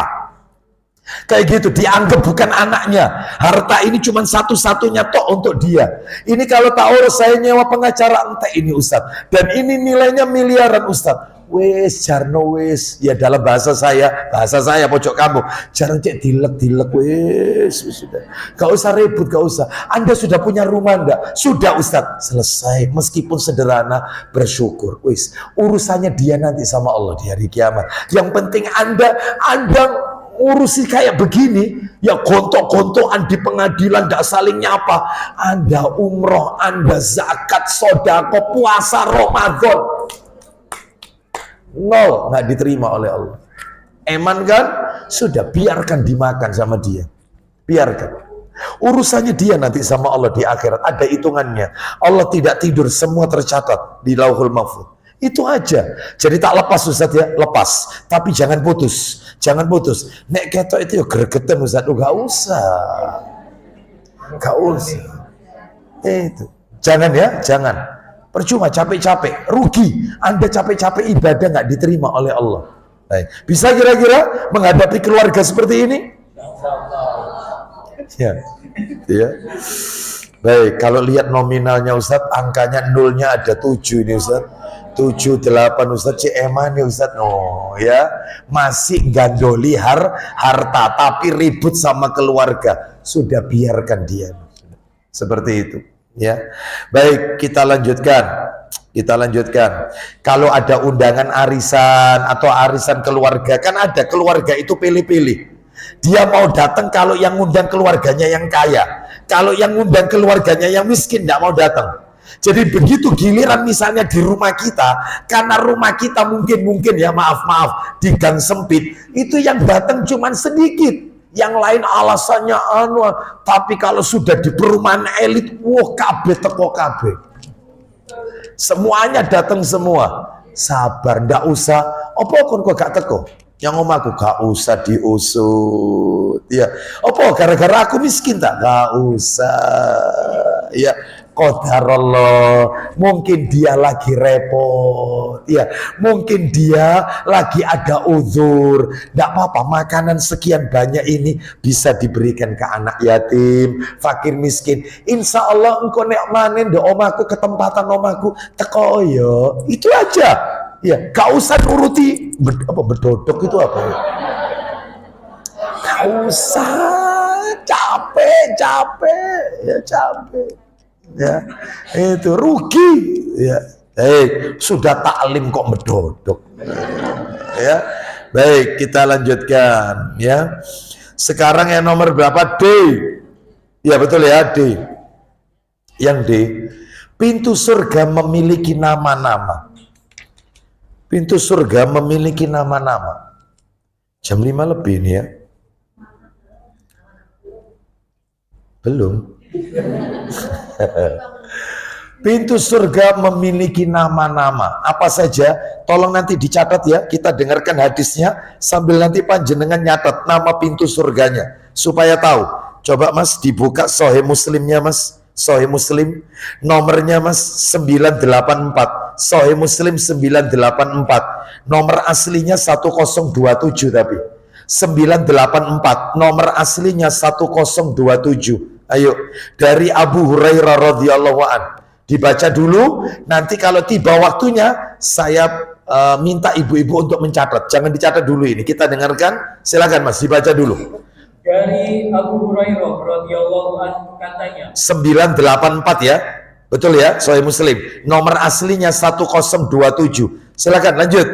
Kayak gitu, dianggap bukan anaknya. Harta ini cuma satu-satunya tok untuk dia. Ini kalau tahu saya nyewa pengacara ente ini Ustadz, dan ini nilainya miliaran Ustadz. Wes jarno wes, ya dalam bahasa saya pojok kamu, jarang cek dilek wes sudah. Gak usah ribut, gak usah. Anda sudah punya rumah enggak? Sudah Ustadz. Selesai, meskipun sederhana, bersyukur. Wes urusannya dia nanti sama Allah di hari kiamat. Yang penting Anda urusi kayak begini, ya gontok-gontokan di pengadilan, tidak saling nyapa. Anda umroh, Anda zakat, sodako, puasa Ramadan, nol, nggak diterima oleh Allah. Eman kan? Sudah, biarkan dimakan sama dia. Biarkan. Urusannya dia nanti sama Allah di akhirat. Ada hitungannya. Allah tidak tidur, semua tercatat di Lauhul Mahfuz. Itu aja. Jadi tak lepas Ustaz ya, lepas. Tapi jangan putus. Jangan putus. Nek ketok itu ya gregetan Ustaz. Gak usah. Gak usah. Itu. Jangan ya, jangan. Percuma capek-capek, rugi. Anda capek-capek ibadah gak diterima oleh Allah. Baik. Bisa kira-kira menghadapi keluarga seperti ini? Ya. Ya. Baik, kalau lihat nominalnya Ustaz, angkanya nolnya ada 7 ini Ustaz. 7, 8 Ustaz, Eman ya Ustaz. Oh ya, masih gandoli harta tapi ribut sama keluarga. Sudah, biarkan dia. Seperti itu ya. Baik, kita lanjutkan. Kalau ada undangan arisan atau arisan keluarga, kan ada keluarga itu pilih-pilih. Dia mau datang kalau yang ngundang keluarganya yang kaya. Kalau yang ngundang keluarganya yang miskin tidak mau datang. Jadi begitu giliran misalnya di rumah kita, karena rumah kita mungkin ya maaf di gang sempit, itu yang datang cuman sedikit, yang lain alasannya tapi kalau sudah di perumahan elit, wah kabeh teko kabeh, semuanya datang semua. Sabar, ndak usah. Apa kon kok gak teko? Yang omahku gak usah diusut. Ya, apa gara-gara aku miskin tak? Gak usah. Ya, qadarullah. Mungkin dia lagi repot. Ya, mungkin dia lagi ada uzur. Nggak apa-apa, makanan sekian banyak ini bisa diberikan ke anak yatim, fakir miskin. Insya Allah engkau nek manen do omahku, ketempatan omahku teko yo. Itu aja. Ya, gak usah nuruti berdodok itu apa ya? Gak usah, capek ya, itu rugi ya. Sudah taklim kok berdodok ya. Baik, kita lanjutkan ya. Sekarang yang nomor berapa? D. Ya betul ya, D. Yang D, pintu surga memiliki nama-nama. Pintu surga memiliki nama-nama. Jam 5 lebih nih ya. Belum. Pintu surga memiliki nama-nama. Apa saja? Tolong nanti dicatat ya. Kita dengarkan hadisnya sambil nanti panjenengan nyatat nama pintu surganya supaya tahu. Coba Mas dibuka Sahih Muslimnya Mas. Sahih Muslim nomornya Mas 984. Sahih Muslim 984. Nomor aslinya 1027 tapi 984. Nomor aslinya 1027. Ayo, dari Abu Hurairah radhiyallahu an. Dibaca dulu, nanti kalau tiba waktunya saya minta ibu-ibu untuk mencatat. Jangan dicatat dulu ini. Kita dengarkan. Silakan Mas, dibaca dulu. Dari Abu Hurairah radhiyallahu anhu katanya 984 ya. Betul ya, Sahih Muslim. Nomor aslinya 1027. Silakan lanjut.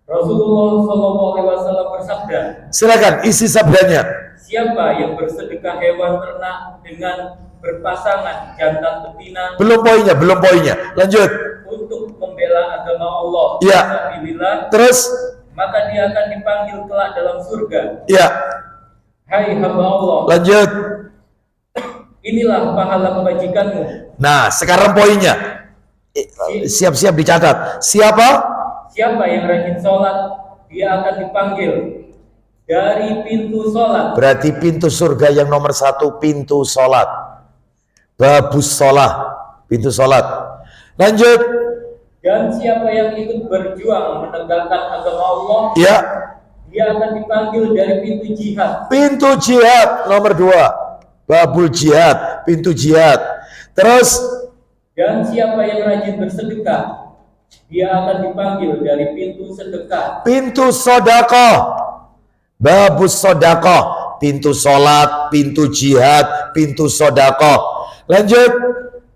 Rasulullah Shallallahu Alaihi Wasallam bersabda, Silakan isi sabdanya. siapa yang bersedekah hewan ternak dengan berpasangan jantan betina Belum poinnya. Lanjut. untuk membela agama Allah, Ya. fisabilillah, Terus maka dia akan dipanggil kelak dalam surga. ya, Hai hamba Allah, lanjut. inilah pahala kebajikanmu. Nah, sekarang poinnya. Siap-siap dicatat. Siapa? Siapa yang rajin sholat, dia akan dipanggil dari pintu sholat. Berarti pintu surga yang nomor 1 pintu sholat. Babus sholat. Pintu sholat. Lanjut. Dan siapa yang ikut berjuang menegakkan agama Allah, Ya. dia akan dipanggil dari pintu jihad. Pintu jihad nomor 2. Babul jihad. Pintu jihad. Terus. Dan siapa yang rajin bersedekah, dia akan dipanggil dari pintu sedekah. Pintu sodakoh. Babus sodakoh. Pintu sholat. Pintu jihad. Pintu sodakoh. Lanjut.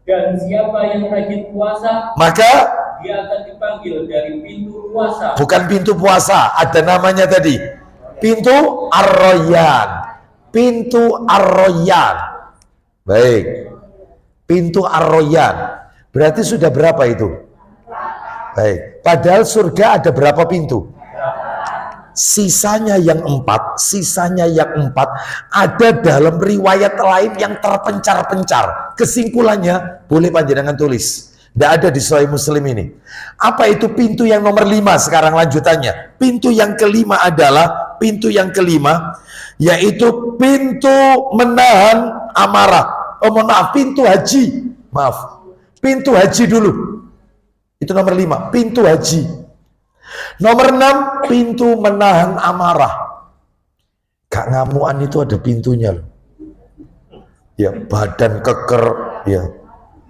Dan siapa yang rajin puasa, Maka dia akan dipanggil dari pintu puasa. bukan pintu puasa, ada namanya tadi. Pintu Ar-Royan. Pintu Ar-Royan. Baik. Pintu Ar-Royan. Berarti sudah berapa itu? Baik. Padahal surga ada berapa pintu? Sisanya yang 4, ada dalam riwayat lain yang terpencar-pencar. Kesimpulannya, boleh panjenengan tulis. Tidak ada di Sahih Muslim ini. Apa itu pintu yang nomor 5 sekarang lanjutannya? Pintu yang kelima adalah, yaitu pintu menahan amarah. Oh mohon maaf, pintu haji. Maaf, pintu haji dulu. Itu nomor 5, pintu haji. Nomor 6, pintu menahan amarah. Gak ngamuan itu ada pintunya loh. Ya, badan keker, ya.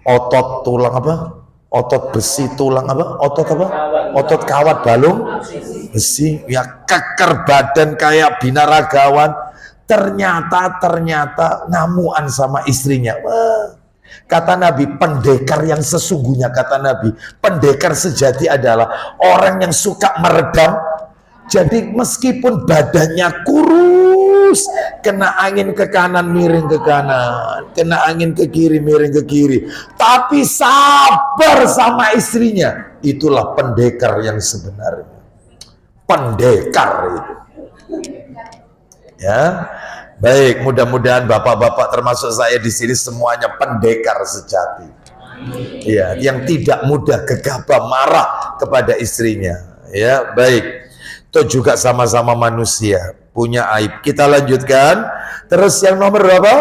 Otot tulang apa? Otot besi tulang apa? Otot apa? Otot kawat balung besi. Ya, keker badan kayak binaragawan. Ternyata ngamuan sama istrinya. Wah. Kata Nabi, pendekar yang sesungguhnya, kata Nabi, pendekar sejati adalah orang yang suka meredam. Jadi meskipun badannya kurus, kena angin ke kanan miring ke kanan, kena angin ke kiri miring ke kiri, tapi sabar sama istrinya. Itulah pendekar yang sebenarnya. Pendekar itu. Ya, baik. Mudah-mudahan bapak-bapak termasuk saya di sini semuanya pendekar sejati. Ya, yang tidak mudah gegabah marah kepada istrinya. Ya, baik. Itu juga sama-sama manusia, punya aib. Kita lanjutkan. Terus yang nomor berapa?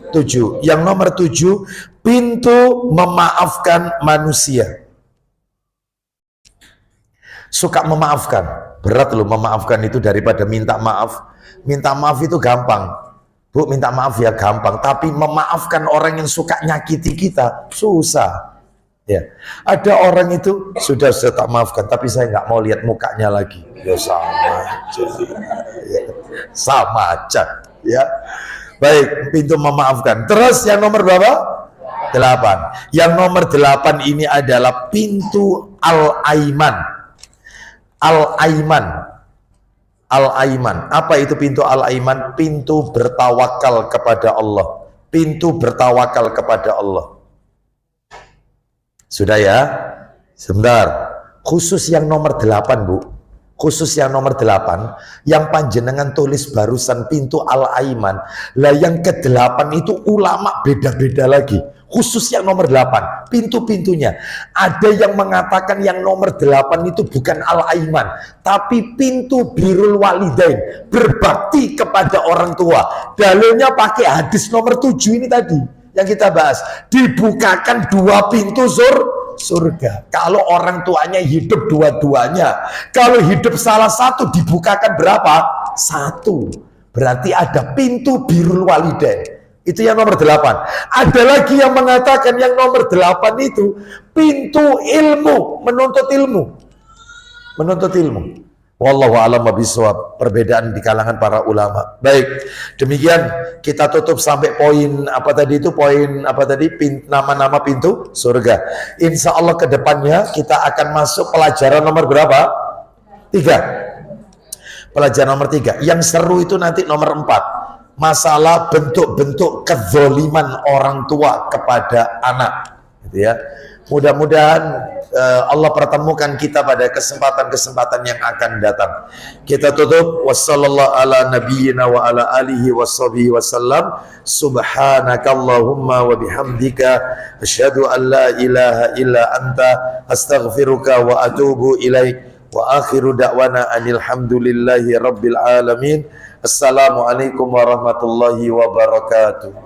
7. Yang nomor 7, pintu memaafkan manusia. Suka memaafkan. Berat loh memaafkan itu daripada minta maaf. Minta maaf itu gampang. Bu, minta maaf ya gampang. Tapi memaafkan orang yang suka nyakiti kita, susah. Ya, ada orang itu sudah saya tak maafkan, tapi saya nggak mau lihat mukanya lagi. Ya sama aja. Ya, sama aja. Ya, baik, pintu memaafkan. Terus yang nomor berapa? 8. Yang nomor 8 ini adalah pintu Al-Aiman. Al-Aiman. Al-Aiman. Apa itu pintu Al-Aiman? Pintu bertawakal kepada Allah. Pintu bertawakal kepada Allah. Sudah ya? Sebentar. Khusus yang nomor 8, Bu. Khusus yang nomor 8, yang panjenengan tulis barusan pintu Al-Aiman. Lah yang ke-8 itu ulama beda-beda lagi. Khusus yang nomor 8, pintu-pintunya. Ada yang mengatakan yang nomor 8 itu bukan Al-Aiman, tapi pintu birrul walidain, berbakti kepada orang tua. Dalilnya pakai hadis nomor 7 ini tadi yang kita bahas. Dibukakan 2 pintu surga. Kalau orang tuanya hidup dua-duanya, kalau hidup salah satu dibukakan berapa? 1. Berarti ada pintu birrul walidain. Itu yang nomor 8. Ada lagi yang mengatakan yang nomor 8 itu pintu ilmu, menuntut ilmu. menuntut ilmu. Wallahu a'lam bishawab. Perbedaan di kalangan para ulama. Baik, demikian kita tutup sampai poin apa tadi itu, poin apa tadi, nama-nama pintu surga. Insya Allah kedepannya kita akan masuk pelajaran nomor berapa? 3. Pelajaran nomor 3. Yang seru itu nanti nomor 4. Masalah bentuk-bentuk kezoliman orang tua kepada anak, gitu ya. Mudah-mudahan Allah pertemukan kita pada kesempatan-kesempatan yang akan datang. Kita tutup wassallallahu ala nabiyyina wa ala alihi washabihi wasallam. Subhanakallahumma wa bihamdika asyhadu an la ilaha illa anta astaghfiruka wa atubu ilaik. Wa akhiru da'wana anil hamdulillahi rabbil alamin. Assalamualaikum warahmatullahi wabarakatuh.